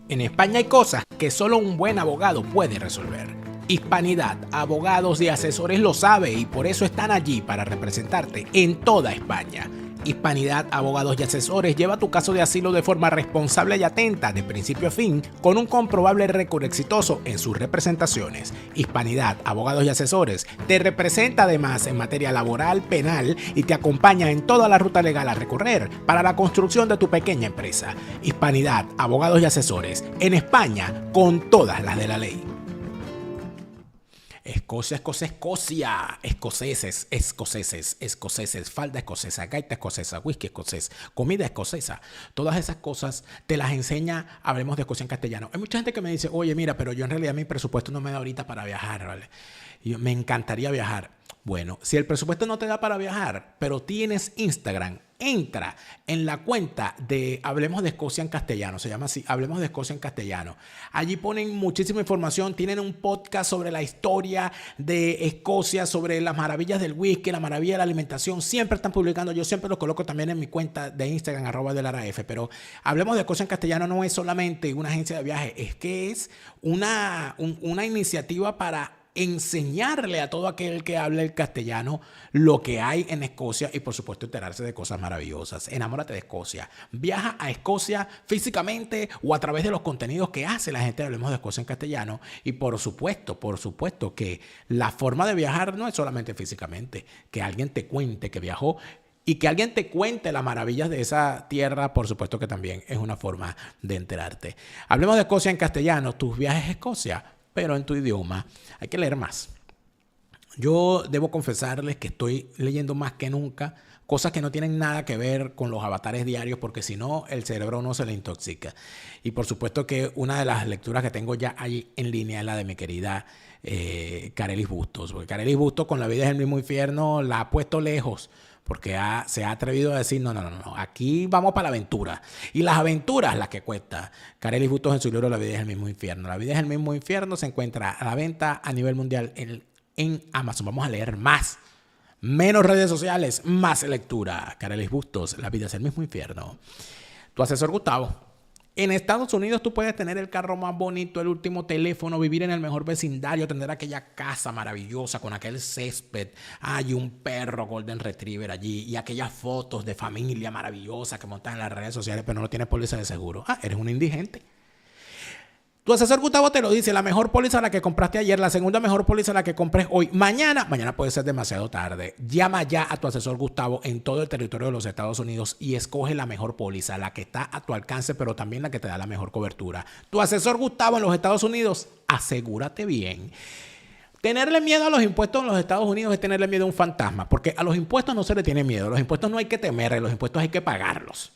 En España hay cosas que solo un buen abogado puede resolver. Hispanidad, abogados y asesores lo sabe y por eso están allí para representarte en toda España. Hispanidad, abogados y asesores lleva tu caso de asilo de forma responsable y atenta de principio a fin con un comprobable récord exitoso en sus representaciones. Hispanidad, abogados y asesores te representa además en materia laboral, penal y te acompaña en toda la ruta legal a recorrer para la construcción de tu pequeña empresa. Hispanidad, abogados y asesores en España con todas las de la ley. Escocia, escoceses, falda escocesa, gaita escocesa, whisky escocés, comida escocesa. Todas esas cosas te las enseña Hablemos de Escocia en castellano. Hay mucha gente que me dice, oye, mira, pero yo en realidad mi presupuesto no me da ahorita para viajar, ¿vale? Y me encantaría viajar. Bueno, si el presupuesto no te da para viajar, pero tienes Instagram, entra en la cuenta de Hablemos de Escocia en castellano, se llama así, Hablemos de Escocia en castellano. Allí ponen muchísima información, tienen un podcast sobre la historia de Escocia, sobre las maravillas del whisky, la maravilla de la alimentación, siempre están publicando, yo siempre los coloco también en mi cuenta de Instagram, @delaraf, pero Hablemos de Escocia en castellano no es solamente una agencia de viaje, es que es una iniciativa para enseñarle a todo aquel que hable el castellano lo que hay en Escocia y por supuesto enterarse de cosas maravillosas. Enamórate de Escocia. Viaja a Escocia físicamente o a través de los contenidos que hace la gente de Hablemos de Escocia en castellano y por supuesto que la forma de viajar no es solamente físicamente, que alguien te cuente que viajó y que alguien te cuente las maravillas de esa tierra, por supuesto que también es una forma de enterarte. Hablemos de Escocia en castellano, tus viajes a Escocia, pero en tu idioma. Hay que leer más. Yo debo confesarles que estoy leyendo más que nunca cosas que no tienen nada que ver con los avatares diarios, porque si no, el cerebro no se le intoxica. Y por supuesto que una de las lecturas que tengo ya ahí en línea es la de mi querida Carelis Bustos. Porque Carelis Bustos con La vida es el mismo infierno la ha puesto lejos, porque se ha atrevido a decir, no, aquí vamos para la aventura. Y las aventuras las que cuesta. Carelis Bustos en su libro La vida es el mismo infierno. La vida es el mismo infierno se encuentra a la venta a nivel mundial en Amazon. Vamos a leer más. Menos redes sociales, más lectura. Carelis Bustos, La vida es el mismo infierno. Tu asesor Gustavo. En Estados Unidos tú puedes tener el carro más bonito, el último teléfono, vivir en el mejor vecindario, tener aquella casa maravillosa con aquel césped, hay un perro Golden Retriever allí y aquellas fotos de familia maravillosa que montas en las redes sociales, pero no tienes póliza de seguro. Eres un indigente. Tu asesor Gustavo te lo dice, la mejor póliza la que compraste ayer, la segunda mejor póliza la que compres hoy. Mañana puede ser demasiado tarde. Llama ya a tu asesor Gustavo en todo el territorio de los Estados Unidos y escoge la mejor póliza, la que está a tu alcance, pero también la que te da la mejor cobertura. Tu asesor Gustavo en los Estados Unidos, asegúrate bien. Tenerle miedo a los impuestos en los Estados Unidos es tenerle miedo a un fantasma, porque a los impuestos no se le tiene miedo. Los impuestos no hay que temerle, los impuestos hay que pagarlos.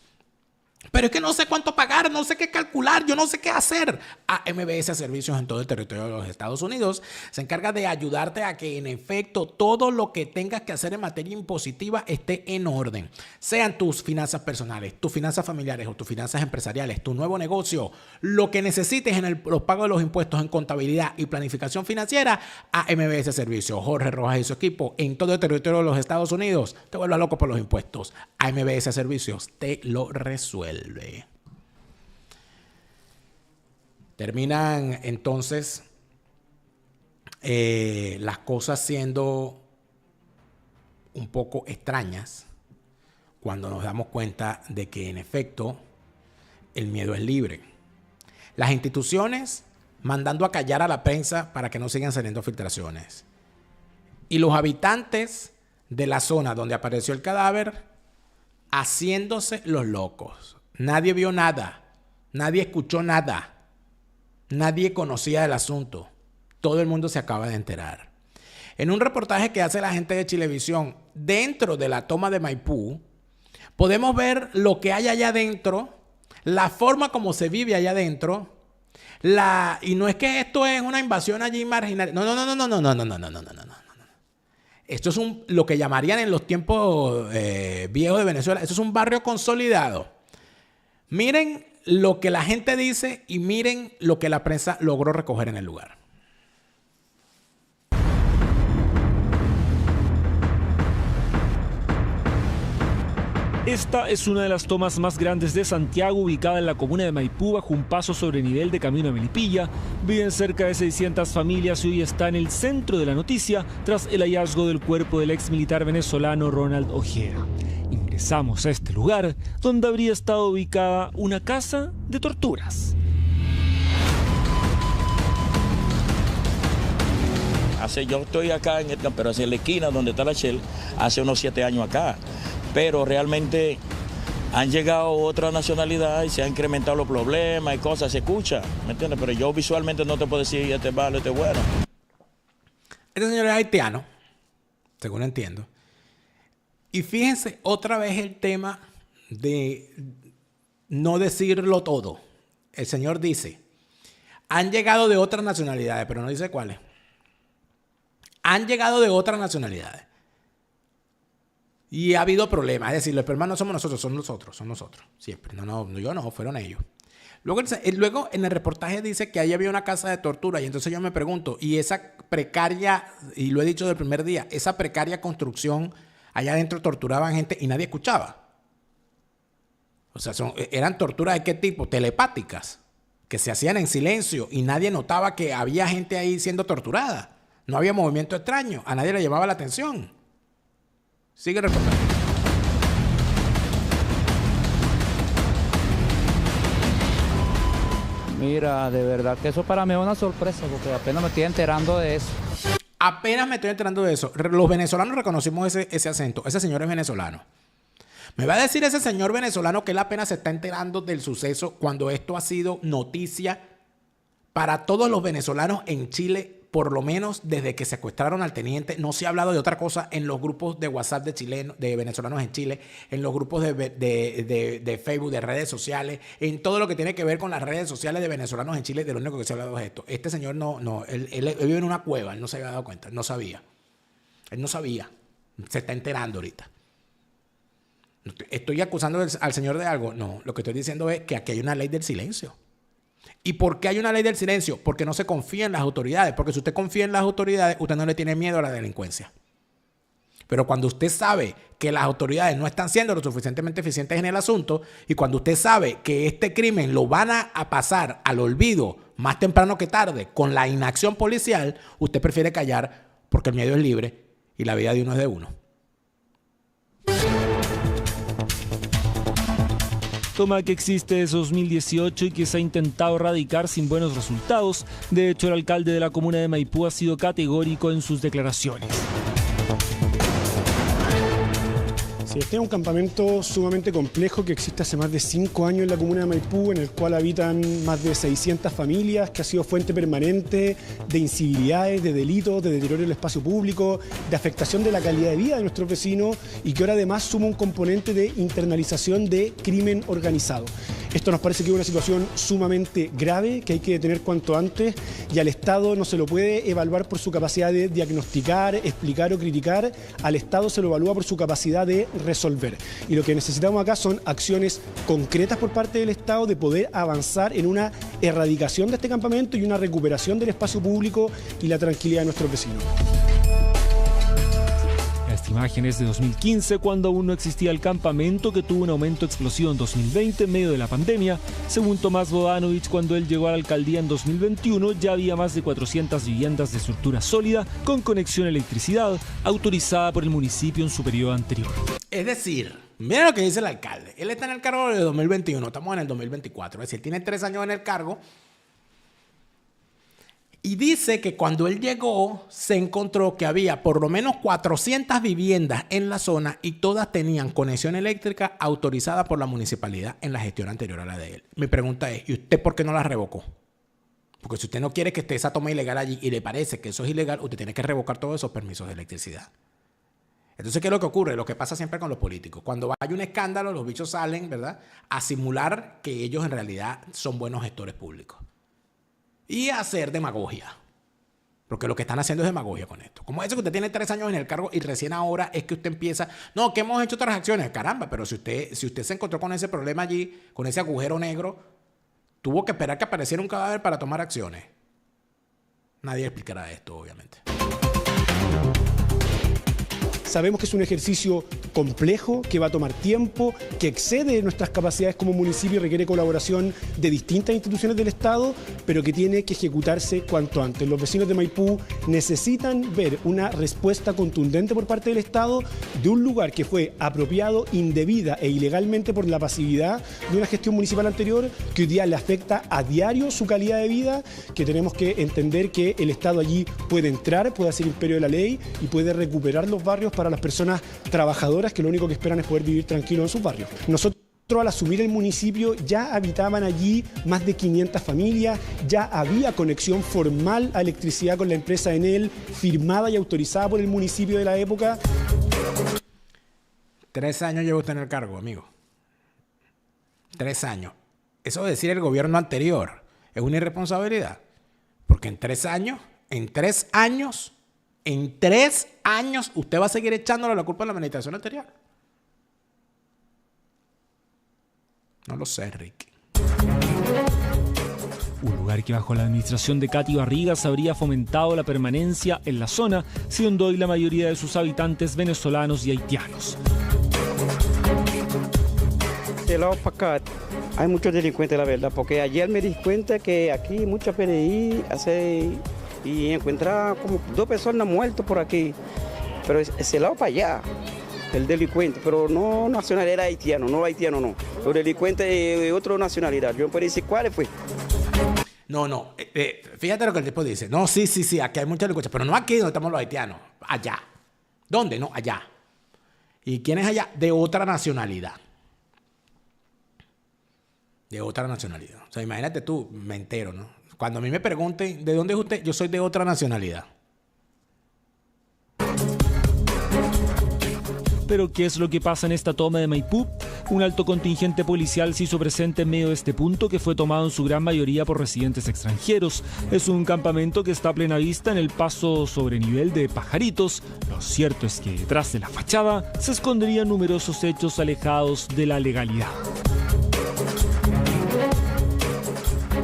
Pero es que no sé cuánto pagar, no sé qué calcular, yo no sé qué hacer. MBS Servicios en todo el territorio de los Estados Unidos se encarga de ayudarte a que en efecto todo lo que tengas que hacer en materia impositiva esté en orden. Sean tus finanzas personales, tus finanzas familiares o tus finanzas empresariales, tu nuevo negocio, lo que necesites en los pagos de los impuestos en contabilidad y planificación financiera, a MBS Servicios. Jorge Rojas y su equipo en todo el territorio de los Estados Unidos te vuelvas loco por los impuestos. A MBS Servicios te lo resuelve. Terminan entonces las cosas siendo un poco extrañas cuando nos damos cuenta de que en efecto el miedo es libre. Las instituciones mandando a callar a la prensa para que no sigan saliendo filtraciones. Y los habitantes de la zona donde apareció el cadáver haciéndose los locos. Nadie vio nada, nadie escuchó nada, nadie conocía el asunto. Todo el mundo se acaba de enterar. En un reportaje que hace la gente de Chilevisión dentro de la toma de Maipú, podemos ver lo que hay allá adentro, la forma como se vive allá adentro, y no es que esto es una invasión allí marginal. No. Esto es lo que llamarían en los tiempos viejos de Venezuela, esto es un barrio consolidado. Miren lo que la gente dice y miren lo que la prensa logró recoger en el lugar. Esta es una de las tomas más grandes de Santiago, ubicada en la comuna de Maipú, bajo un paso sobre nivel de camino a Melipilla. Viven cerca de 600 familias y hoy está en el centro de la noticia tras el hallazgo del cuerpo del ex militar venezolano Ronald Ojeda. Ingresamos a este lugar donde habría estado ubicada una casa de torturas. Yo estoy acá, pero hacia la esquina donde está la Shell, hace unos 7 años acá. Pero realmente han llegado otras nacionalidades y se han incrementado los problemas y cosas, se escucha, ¿me entiendes? Pero yo visualmente no te puedo decir este es malo, este es bueno. Este señor es haitiano, según entiendo. Y fíjense otra vez el tema de no decirlo todo. El señor dice, han llegado de otras nacionalidades, pero no dice cuáles. Han llegado de otras nacionalidades. Y ha habido problemas. Es decir, los problemas no somos nosotros, son nosotros. Siempre. No, yo no, fueron ellos. Luego en el reportaje dice que ahí había una casa de tortura. Y entonces yo me pregunto, y esa precaria, y lo he dicho del primer día, esa precaria construcción, allá adentro torturaban gente y nadie escuchaba. O sea, eran torturas de qué tipo? Telepáticas, que se hacían en silencio y nadie notaba que había gente ahí siendo torturada. No había movimiento extraño, a nadie le llamaba la atención. Sigue reportando. Mira, de verdad que eso para mí es una sorpresa porque apenas me estoy enterando de eso. Apenas me estoy enterando de eso. Los venezolanos reconocimos ese acento. Ese señor es venezolano. Me va a decir ese señor venezolano que él apenas se está enterando del suceso cuando esto ha sido noticia para todos los venezolanos en Chile por lo menos desde que secuestraron al teniente, no se ha hablado de otra cosa en los grupos de WhatsApp de venezolanos en Chile, en los grupos de Facebook, de redes sociales, en todo lo que tiene que ver con las redes sociales de venezolanos en Chile, de lo único que se ha hablado es esto. Este señor él vive en una cueva, él no se había dado cuenta, no sabía. Él no sabía, se está enterando ahorita. ¿Estoy acusando al señor de algo? No, lo que estoy diciendo es que aquí hay una ley del silencio. ¿Y por qué hay una ley del silencio? Porque no se confía en las autoridades. Porque si usted confía en las autoridades, usted no le tiene miedo a la delincuencia. Pero cuando usted sabe que las autoridades no están siendo lo suficientemente eficientes en el asunto, y cuando usted sabe que este crimen lo van a pasar al olvido más temprano que tarde con la inacción policial, usted prefiere callar porque el miedo es libre y la vida de uno es de uno. Toma que existe desde 2018 y que se ha intentado erradicar sin buenos resultados. De hecho, el alcalde de la comuna de Maipú ha sido categórico en sus declaraciones. Sí, este es un campamento sumamente complejo que existe hace más de 5 años en la comuna de Maipú, en el cual habitan más de 600 familias, que ha sido fuente permanente de incivilidades, de delitos, de deterioro del espacio público, de afectación de la calidad de vida de nuestros vecinos y que ahora además suma un componente de internalización de crimen organizado. Esto nos parece que es una situación sumamente grave que hay que detener cuanto antes y al Estado no se lo puede evaluar por su capacidad de diagnosticar, explicar o criticar, al Estado se lo evalúa por su capacidad de resolver. Y lo que necesitamos acá son acciones concretas por parte del Estado de poder avanzar en una erradicación de este campamento y una recuperación del espacio público y la tranquilidad de nuestros vecinos. Esta imagen es de 2015, cuando aún no existía el campamento, que tuvo un aumento explosivo en 2020 en medio de la pandemia. Según Tomás Bodanovich, cuando él llegó a la alcaldía en 2021, ya había más de 400 viviendas de estructura sólida con conexión a electricidad autorizada por el municipio en su periodo anterior. Es decir, miren lo que dice el alcalde. Él está en el cargo de 2021, estamos en el 2024. Es decir, tiene 3 años en el cargo. Y dice que cuando él llegó se encontró que había por lo menos 400 viviendas en la zona y todas tenían conexión eléctrica autorizada por la municipalidad en la gestión anterior a la de él. Mi pregunta es, ¿y usted por qué no la revocó? Porque si usted no quiere que esté esa toma ilegal allí y le parece que eso es ilegal, usted tiene que revocar todos esos permisos de electricidad. Entonces, ¿qué es lo que ocurre? Lo que pasa siempre con los políticos. Cuando hay un escándalo, los bichos salen, ¿verdad?, a simular que ellos en realidad son buenos gestores públicos. Y hacer demagogia. Porque lo que están haciendo es demagogia con esto. Como eso que usted tiene 3 años en el cargo y recién ahora es que usted empieza... No, que hemos hecho otras acciones. Caramba, pero si usted se encontró con ese problema allí, con ese agujero negro, tuvo que esperar que apareciera un cadáver para tomar acciones. Nadie explicará esto, obviamente. Sabemos que es un ejercicio complejo, que va a tomar tiempo, que excede nuestras capacidades como municipio y requiere colaboración de distintas instituciones del Estado, pero que tiene que ejecutarse cuanto antes. Los vecinos de Maipú necesitan ver una respuesta contundente por parte del Estado de un lugar que fue apropiado indebida e ilegalmente por la pasividad de una gestión municipal anterior, que hoy día le afecta a diario su calidad de vida, que tenemos que entender que el Estado allí puede entrar, puede hacer imperio de la ley y puede recuperar los barrios para las personas trabajadoras que lo único que esperan es poder vivir tranquilos en sus barrios. Nosotros, al asumir el municipio, ya habitaban allí más de 500 familias, ya había conexión formal a electricidad con la empresa Enel, firmada y autorizada por el municipio de la época. 3 años lleva usted en el cargo, amigo. 3 años. Eso de decir el gobierno anterior es una irresponsabilidad. Porque en 3 años, en 3 años, usted va a seguir echándole la culpa a la administración anterior. No lo sé, Ricky. Un lugar que bajo la administración de Katy Barrigas habría fomentado la permanencia en la zona, siendo hoy la mayoría de sus habitantes venezolanos y haitianos. De lado para acá hay muchos delincuentes, la verdad, porque ayer me di cuenta que aquí mucha PDI y encuentra como 2 personas muertas por aquí, pero ese lado para allá, el delincuente, pero no nacionalidad haitiano, no, los delincuentes de otra nacionalidad, yo no puedo decir cuál fue. No, fíjate lo que el tipo dice. No, sí, aquí hay mucha delincuencia, pero no aquí donde estamos los haitianos, allá. ¿Dónde? No, allá. ¿Y quién es allá? De otra nacionalidad. De otra nacionalidad. O sea, imagínate tú, me entero, ¿no? Cuando a mí me pregunten, ¿de dónde es usted? Yo soy de otra nacionalidad. Pero ¿qué es lo que pasa en esta toma de Maipú? Un alto contingente policial se hizo presente en medio de este punto, que fue tomado en su gran mayoría por residentes extranjeros. Es un campamento que está a plena vista en el paso sobre nivel de Pajaritos. Lo cierto es que detrás de la fachada se esconderían numerosos hechos alejados de la legalidad.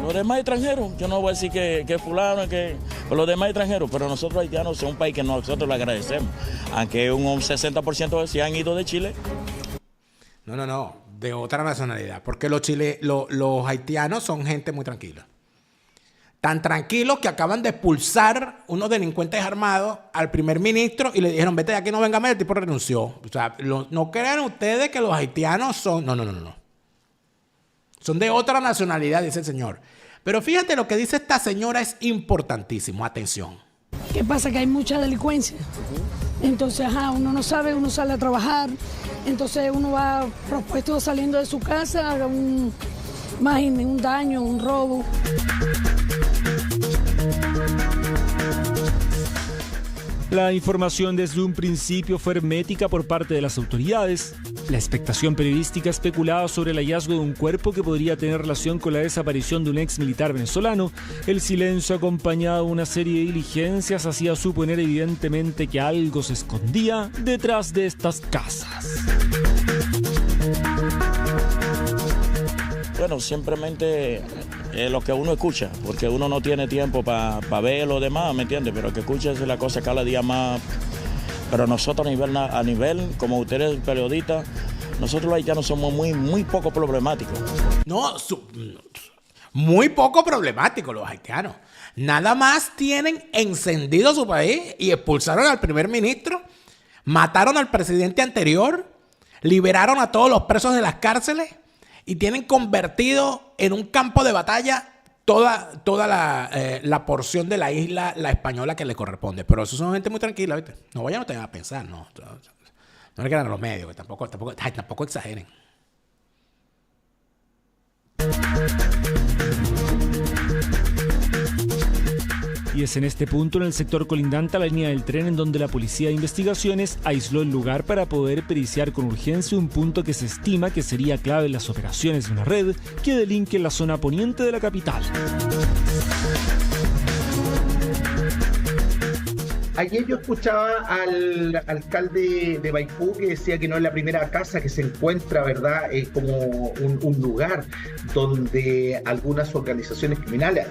Los demás extranjeros, yo no voy a decir que fulano, que los demás extranjeros, pero nosotros haitianos somos un país que nosotros le agradecemos, aunque un 60% se han ido de Chile. No, de otra nacionalidad, porque los haitianos son gente muy tranquila. Tan tranquilos que acaban de expulsar unos delincuentes armados al primer ministro y le dijeron, vete de aquí, no venga más, el tipo renunció. O sea, no crean ustedes que los haitianos son... No. Son de otra nacionalidad, dice el señor. Pero fíjate, lo que dice esta señora es importantísimo. Atención. ¿Qué pasa? Que hay mucha delincuencia. Entonces, uno no sabe, uno sale a trabajar. Entonces uno va propuesto saliendo de su casa, imagínense, un daño, un robo. La información desde un principio fue hermética por parte de las autoridades. La expectación periodística especulaba sobre el hallazgo de un cuerpo que podría tener relación con la desaparición de un ex militar venezolano. El silencio acompañado de una serie de diligencias hacía suponer evidentemente que algo se escondía detrás de estas casas. Bueno, simplemente lo que uno escucha, porque uno no tiene tiempo para ver lo demás, ¿me entiende? Pero que escucha es la cosa cada día más. Pero nosotros a nivel, como ustedes periodistas, nosotros los haitianos somos muy poco problemáticos. Muy poco problemáticos los haitianos. Nada más tienen encendido su país y expulsaron al primer ministro, mataron al presidente anterior, liberaron a todos los presos de las cárceles y tienen convertido en un campo de batalla toda la porción de la isla, la española, que le corresponde. Pero eso son gente muy tranquila, ¿viste? No vayan a pensar, no le quedan a los medios, que tampoco exageren. Y es en este punto, en el sector colindante a la línea del tren, en donde la Policía de Investigaciones aisló el lugar para poder periciar con urgencia un punto que se estima que sería clave en las operaciones de una red que delinque en la zona poniente de la capital. Ayer yo escuchaba al alcalde de Maipú que decía que no es la primera casa que se encuentra, ¿verdad? Como un lugar donde algunas organizaciones criminales,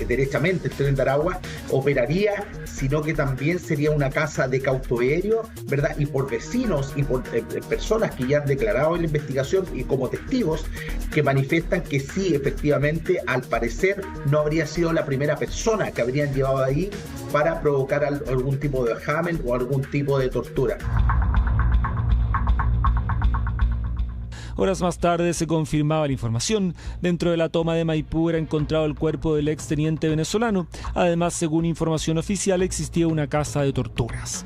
derechamente el Tren de Aragua, operaría, sino que también sería una casa de cautiverio, ¿verdad? Y por vecinos y por personas que ya han declarado en la investigación y como testigos que manifiestan que sí, efectivamente, al parecer no habría sido la primera persona que habrían llevado ahí para provocar algún tipo de vejamen o algún tipo de tortura. Horas más tarde se confirmaba la información. Dentro de la toma de Maipú era encontrado el cuerpo del exteniente venezolano. Además, según información oficial, existía una casa de torturas.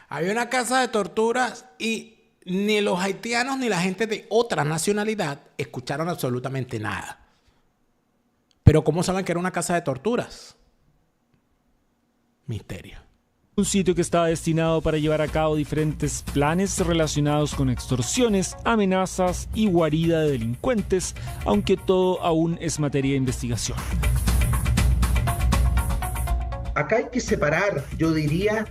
Había una casa de torturas y ni los haitianos ni la gente de otra nacionalidad escucharon absolutamente nada. Pero ¿cómo saben que era una casa de torturas? Misterio. Un sitio que estaba destinado para llevar a cabo diferentes planes relacionados con extorsiones, amenazas y guarida de delincuentes, aunque todo aún es materia de investigación. Acá hay que separar, yo diría,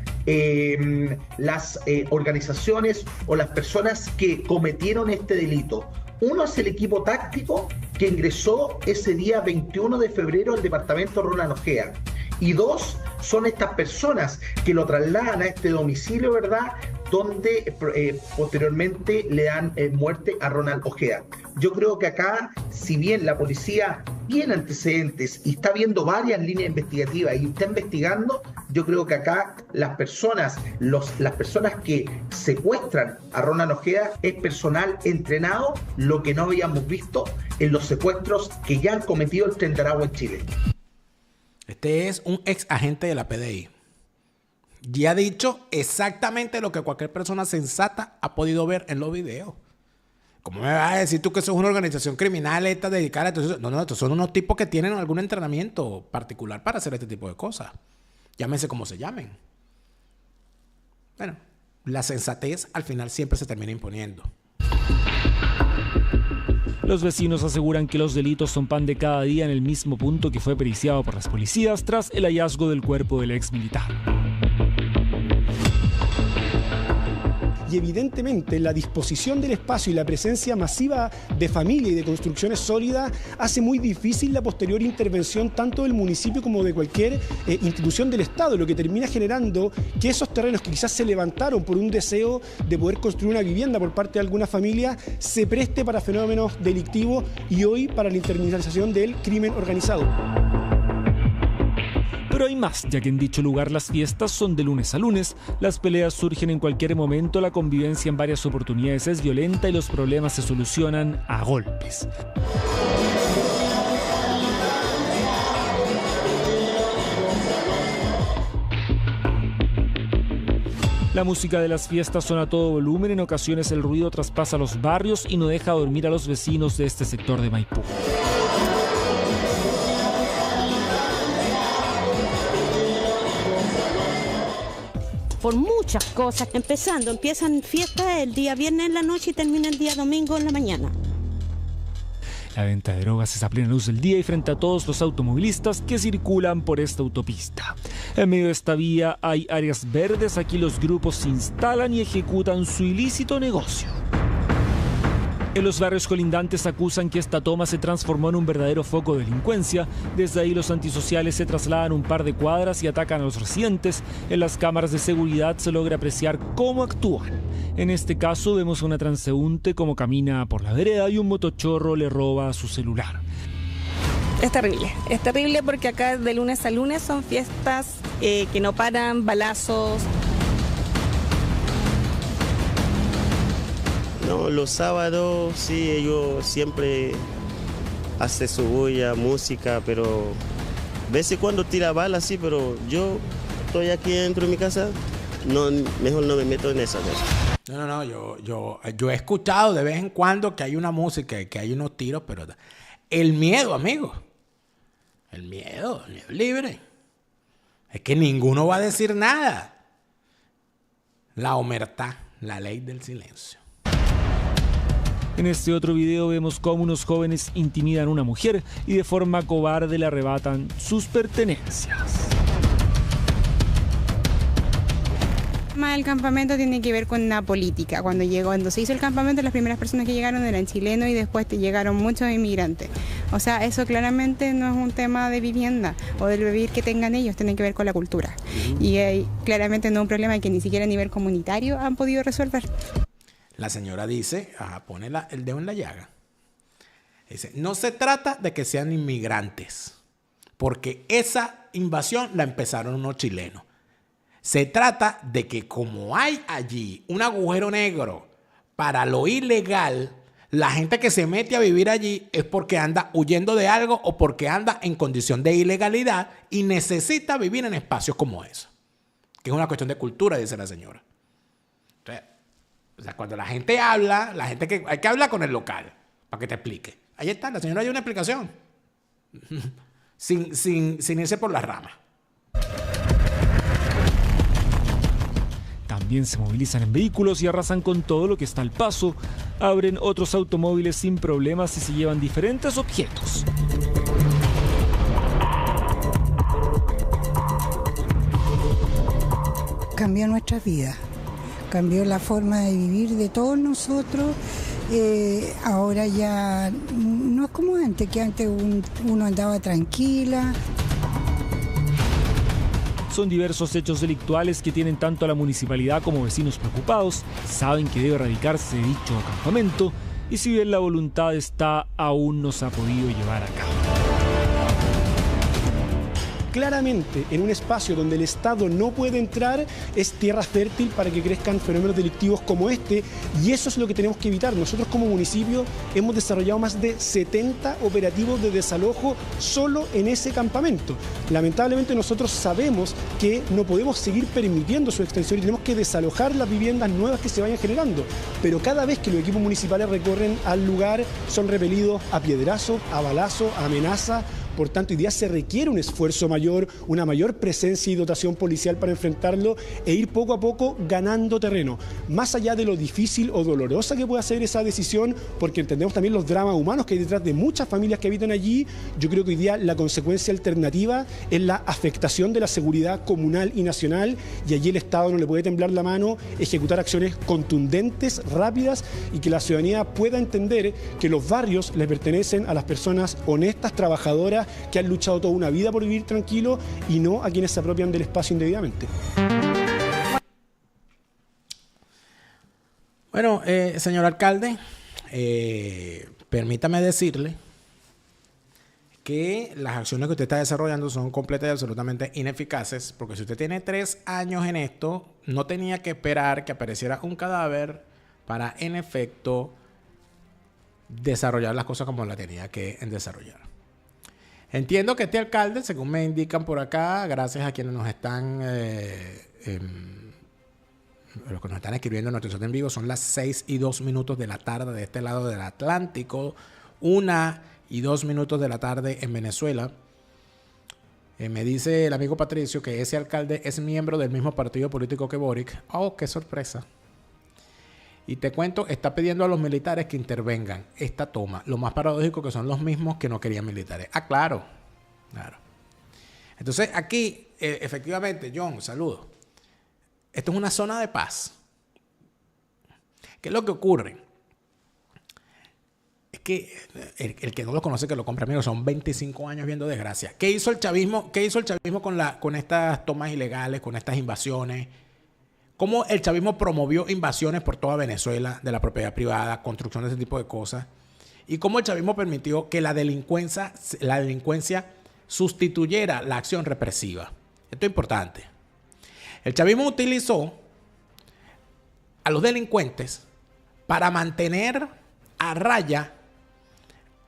las organizaciones o las personas que cometieron este delito. Uno es el equipo táctico que ingresó ese día 21 de febrero al departamento Ronald Ojeda. Y dos, son estas personas que lo trasladan a este domicilio, ¿verdad?, donde posteriormente le dan muerte a Ronald Ojeda. Yo creo que acá, si bien la policía tiene antecedentes y está viendo varias líneas investigativas y está investigando, yo creo que acá las personas que secuestran a Ronald Ojeda es personal entrenado, lo que no habíamos visto en los secuestros que ya han cometido el Tren de Aragua en Chile. Este es un ex agente de la PDI. Y ha dicho exactamente lo que cualquier persona sensata ha podido ver en los videos. ¿Cómo me vas a decir tú que eso es una organización criminal dedicada a todo eso? No, estos son unos tipos que tienen algún entrenamiento particular para hacer este tipo de cosas. Llámense como se llamen. Bueno, la sensatez al final siempre se termina imponiendo. Los vecinos aseguran que los delitos son pan de cada día en el mismo punto que fue periciado por las policías tras el hallazgo del cuerpo del ex militar. Y evidentemente la disposición del espacio y la presencia masiva de familia y de construcciones sólidas hace muy difícil la posterior intervención tanto del municipio como de cualquier institución del Estado, lo que termina generando que esos terrenos que quizás se levantaron por un deseo de poder construir una vivienda por parte de alguna familia se preste para fenómenos delictivos y hoy para la internacionalización del crimen organizado. Pero hay más, ya que en dicho lugar las fiestas son de lunes a lunes, las peleas surgen en cualquier momento, la convivencia en varias oportunidades es violenta y los problemas se solucionan a golpes. La música de las fiestas suena a todo volumen, en ocasiones el ruido traspasa los barrios y no deja dormir a los vecinos de este sector de Maipú. Por muchas cosas, empiezan fiestas el día viernes en la noche y terminan el día domingo en la mañana. La venta de drogas es a plena luz del día y frente a todos los automovilistas que circulan por esta autopista. En medio de esta vía hay áreas verdes, aquí los grupos se instalan y ejecutan su ilícito negocio. En los barrios colindantes acusan que esta toma se transformó en un verdadero foco de delincuencia. Desde ahí los antisociales se trasladan un par de cuadras y atacan a los residentes. En las cámaras de seguridad se logra apreciar cómo actúan. En este caso vemos a una transeúnte como camina por la vereda y un motochorro le roba su celular. Es terrible porque acá de lunes a lunes son fiestas que no paran, balazos. No, los sábados sí, ellos siempre hacen su bulla, música, pero a veces cuando tira balas sí, pero yo estoy aquí dentro de mi casa, no, mejor no me meto en esa cosa. No, yo he escuchado de vez en cuando que hay una música y que hay unos tiros, pero el miedo, amigo, el miedo libre. Es que ninguno va a decir nada. La omertá, la ley del silencio. En este otro video vemos cómo unos jóvenes intimidan a una mujer y de forma cobarde le arrebatan sus pertenencias. El campamento tiene que ver con la política. Cuando se hizo el campamento, las primeras personas que llegaron eran chilenos y después llegaron muchos inmigrantes. O sea, eso claramente no es un tema de vivienda o del vivir que tengan ellos, tiene que ver con la cultura. Y claramente no es un problema que ni siquiera a nivel comunitario han podido resolver. La señora dice, pone el dedo en la llaga. Dice, no se trata de que sean inmigrantes, porque esa invasión la empezaron unos chilenos. Se trata de que como hay allí un agujero negro para lo ilegal, la gente que se mete a vivir allí es porque anda huyendo de algo o porque anda en condición de ilegalidad y necesita vivir en espacios como esos. Que es una cuestión de cultura, dice la señora. O sea, cuando la gente habla, hay que hablar con el local para que te explique. Ahí está, la señora dio una explicación. sin irse por las ramas. También se movilizan en vehículos y arrasan con todo lo que está al paso. Abren otros automóviles sin problemas y se llevan diferentes objetos. Cambió nuestras vidas. Cambió la forma de vivir de todos nosotros. Ahora ya no es como antes, que antes uno andaba tranquila. Son diversos hechos delictuales que tienen tanto a la municipalidad como vecinos preocupados. Saben que debe erradicarse dicho campamento y si bien la voluntad está, aún no se ha podido llevar a cabo. claramente en un espacio donde el Estado no puede entrar, es tierra fértil para que crezcan fenómenos delictivos como este, y eso es lo que tenemos que evitar. Nosotros como municipio hemos desarrollado más de 70 operativos de desalojo solo en ese campamento. Lamentablemente nosotros sabemos que no podemos seguir permitiendo su extensión y tenemos que desalojar las viviendas nuevas que se vayan generando, pero cada vez que los equipos municipales recorren al lugar son repelidos a piedrazo, a balazo, a amenaza. Por tanto, hoy día se requiere un esfuerzo mayor, una mayor presencia y dotación policial para enfrentarlo e ir poco a poco ganando terreno. Más allá de lo difícil o dolorosa que pueda ser esa decisión, porque entendemos también los dramas humanos que hay detrás de muchas familias que habitan allí, yo creo que hoy día la consecuencia alternativa es la afectación de la seguridad comunal y nacional, y allí el Estado no le puede temblar la mano, ejecutar acciones contundentes, rápidas, y que la ciudadanía pueda entender que los barrios les pertenecen a las personas honestas, trabajadoras, que han luchado toda una vida por vivir tranquilo, y no a quienes se apropian del espacio indebidamente. Bueno, señor alcalde, permítame decirle que las acciones que usted está desarrollando son completas y absolutamente ineficaces, porque si usted tiene 3 años en esto, no tenía que esperar que apareciera un cadáver para, en efecto, desarrollar las cosas como la tenía que desarrollar. Entiendo que este alcalde, según me indican por acá, gracias a quienes nos están los que nos están escribiendo en nuestro chat en vivo, son las 6:02 de la tarde de este lado del Atlántico, 1:02 de la tarde en Venezuela. Me dice el amigo Patricio que ese alcalde es miembro del mismo partido político que Boric. ¡Oh, qué sorpresa! Y te cuento, está pidiendo a los militares que intervengan esta toma. Lo más paradójico que son los mismos que no querían militares. Ah, claro. Claro. Entonces, aquí, efectivamente, John, saludos. Esto es una zona de paz. ¿Qué es lo que ocurre? Es que el que no lo conoce, que lo compre, amigos, son 25 años viendo desgracia. ¿Qué hizo el chavismo? ¿Qué hizo el chavismo con estas tomas ilegales, con estas invasiones? Cómo el chavismo promovió invasiones por toda Venezuela de la propiedad privada, construcción de ese tipo de cosas. Y cómo el chavismo permitió que la delincuencia sustituyera la acción represiva. Esto es importante. El chavismo utilizó a los delincuentes para mantener a raya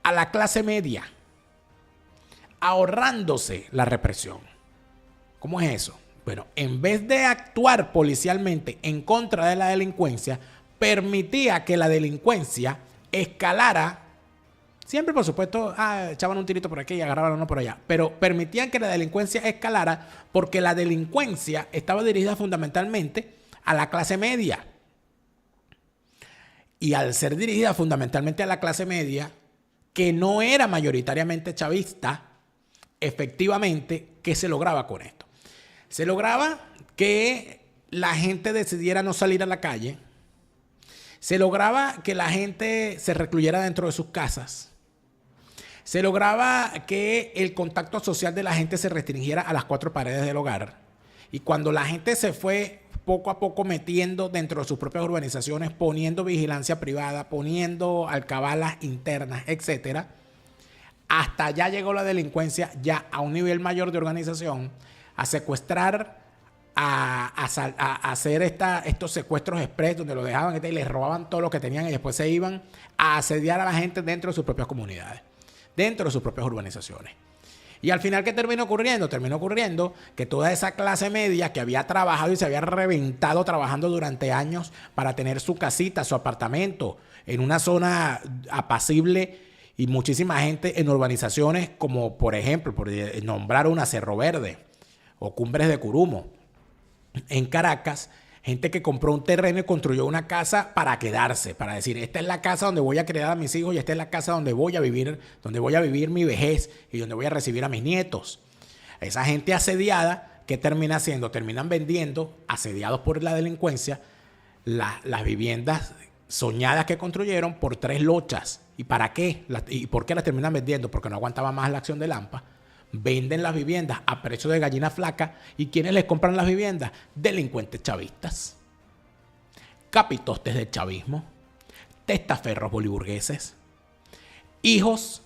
a la clase media, ahorrándose la represión. ¿Cómo es eso? Bueno, en vez de actuar policialmente en contra de la delincuencia, permitía que la delincuencia escalara. Siempre, por supuesto, echaban un tirito por aquí y agarraban uno por allá. Pero permitían que la delincuencia escalara porque la delincuencia estaba dirigida fundamentalmente a la clase media. Y al ser dirigida fundamentalmente a la clase media, que no era mayoritariamente chavista, efectivamente, ¿qué se lograba con esto? Se lograba que la gente decidiera no salir a la calle. Se lograba que la gente se recluyera dentro de sus casas. Se lograba que el contacto social de la gente se restringiera a las 4 paredes del hogar. Y cuando la gente se fue poco a poco metiendo dentro de sus propias urbanizaciones, poniendo vigilancia privada, poniendo alcabalas internas, etc., hasta allá llegó la delincuencia ya a un nivel mayor de organización, a secuestrar, a hacer estos secuestros express donde lo dejaban y les robaban todo lo que tenían y después se iban a asediar a la gente dentro de sus propias comunidades, dentro de sus propias urbanizaciones. Y al final, ¿qué terminó ocurriendo? Terminó ocurriendo que toda esa clase media que había trabajado y se había reventado trabajando durante años para tener su casita, su apartamento, en una zona apacible, y muchísima gente en urbanizaciones como, por ejemplo, por nombrar una, Cerro Verde o Cumbres de Curumo, en Caracas, gente que compró un terreno y construyó una casa para quedarse, para decir, esta es la casa donde voy a criar a mis hijos y esta es la casa donde voy a vivir mi vejez y donde voy a recibir a mis nietos. Esa gente asediada, ¿qué termina haciendo? Terminan vendiendo, asediados por la delincuencia, las viviendas soñadas que construyeron por 3 lochas. ¿Y para qué? ¿Y por qué las terminan vendiendo? Porque no aguantaba más la acción de Lampa. Venden las viviendas a precio de gallina flaca. ¿Y quiénes les compran las viviendas? Delincuentes chavistas, capitostes del chavismo, testaferros boliburgueses, hijos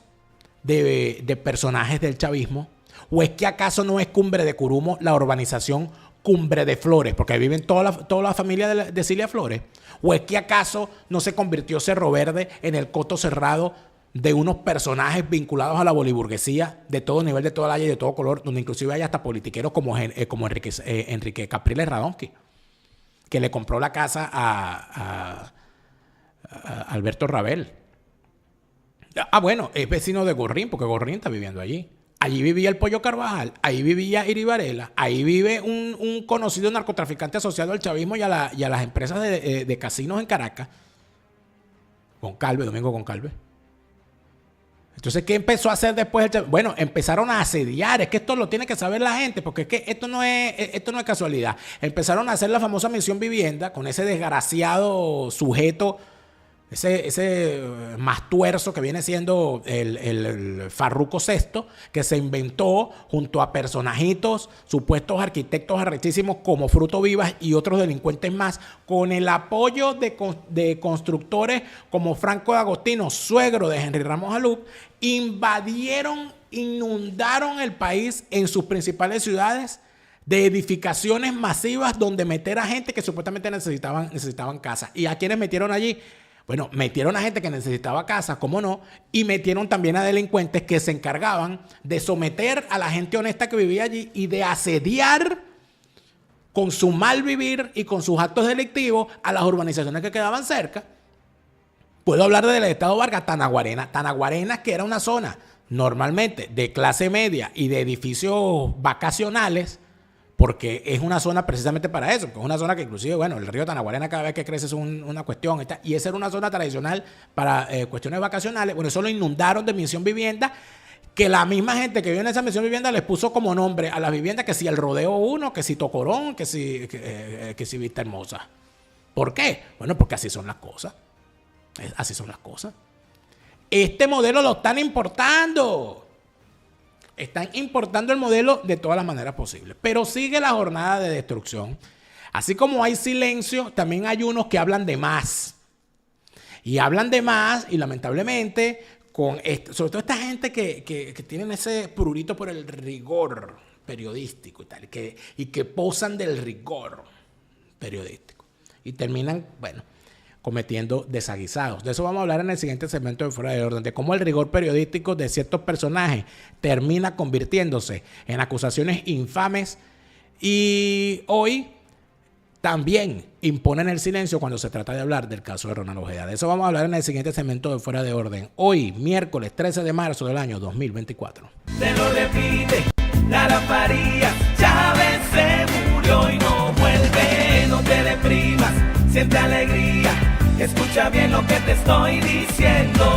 de personajes del chavismo, ¿O es que acaso no es Cumbre de Curumo la urbanización Cumbre de Flores? Porque ahí viven toda la familia de Cilia Flores. ¿O es que acaso no se convirtió Cerro Verde en el coto cerrado de unos personajes vinculados a la boliburguesía de todo nivel, de toda la y de todo color, donde inclusive hay hasta politiqueros como Enrique Capriles Radonsky, que le compró la casa a Alberto Rabel? Bueno, es vecino de Gorrín, porque Gorrín está viviendo allí. Allí vivía el Pollo Carvajal, ahí vivía Iri Varela, ahí vive un conocido narcotraficante asociado al chavismo y a las empresas de casinos en Caracas. Domingo Goncalves. Entonces, ¿qué empezó a hacer después? Bueno, empezaron a asediar. Es que esto lo tiene que saber la gente, porque es que esto no es casualidad. Empezaron a hacer la famosa Misión Vivienda con ese desgraciado sujeto, ese mastuerzo que viene siendo el Farruco VI, que se inventó junto a personajitos, supuestos arquitectos arrechísimos como Fruto Vivas y otros delincuentes más, con el apoyo de constructores como Franco de Agostino, suegro de Henry Ramos Alup, inundaron el país en sus principales ciudades de edificaciones masivas donde meter a gente que supuestamente necesitaban casa. ¿Y a quiénes metieron allí? Bueno, metieron a gente que necesitaba casa, ¿cómo no? Y metieron también a delincuentes que se encargaban de someter a la gente honesta que vivía allí y de asediar con su mal vivir y con sus actos delictivos a las urbanizaciones que quedaban cerca. Puedo hablar del Estado Vargas, Tanaguarena, que era una zona normalmente de clase media y de edificios vacacionales, porque es una zona precisamente para eso, porque es una zona que inclusive, bueno, el río Tanaguarena cada vez que crece es una cuestión, y esa era una zona tradicional para cuestiones vacacionales. Bueno, eso lo inundaron de Misión Vivienda, que la misma gente que vive en esa Misión Vivienda les puso como nombre a las viviendas que si el Rodeo 1, que si Tocorón, que si Vista Hermosa. ¿Por qué? Bueno, porque así son las cosas. Así son las cosas. Este modelo lo están importando. Están importando el modelo de todas las maneras posibles. Pero sigue la jornada de destrucción. Así como hay silencio, también hay unos que hablan de más. Y hablan de más, y lamentablemente, sobre todo esta gente que tienen ese prurito por el rigor periodístico y tal, y que posan del rigor periodístico. Y terminan, bueno, cometiendo desaguisados. De eso vamos a hablar en el siguiente segmento de Fuera de Orden, de cómo el rigor periodístico de ciertos personajes termina convirtiéndose en acusaciones infames y hoy también imponen el silencio cuando se trata de hablar del caso de Ronald Ojeda. De eso vamos a hablar en el siguiente segmento de Fuera de Orden, hoy, miércoles 13 de marzo del año 2024. Te lo repite, Lara Farías, Chávez se murió y no vuelve, no te deprimas, siente alegría. Escucha bien lo que te estoy diciendo.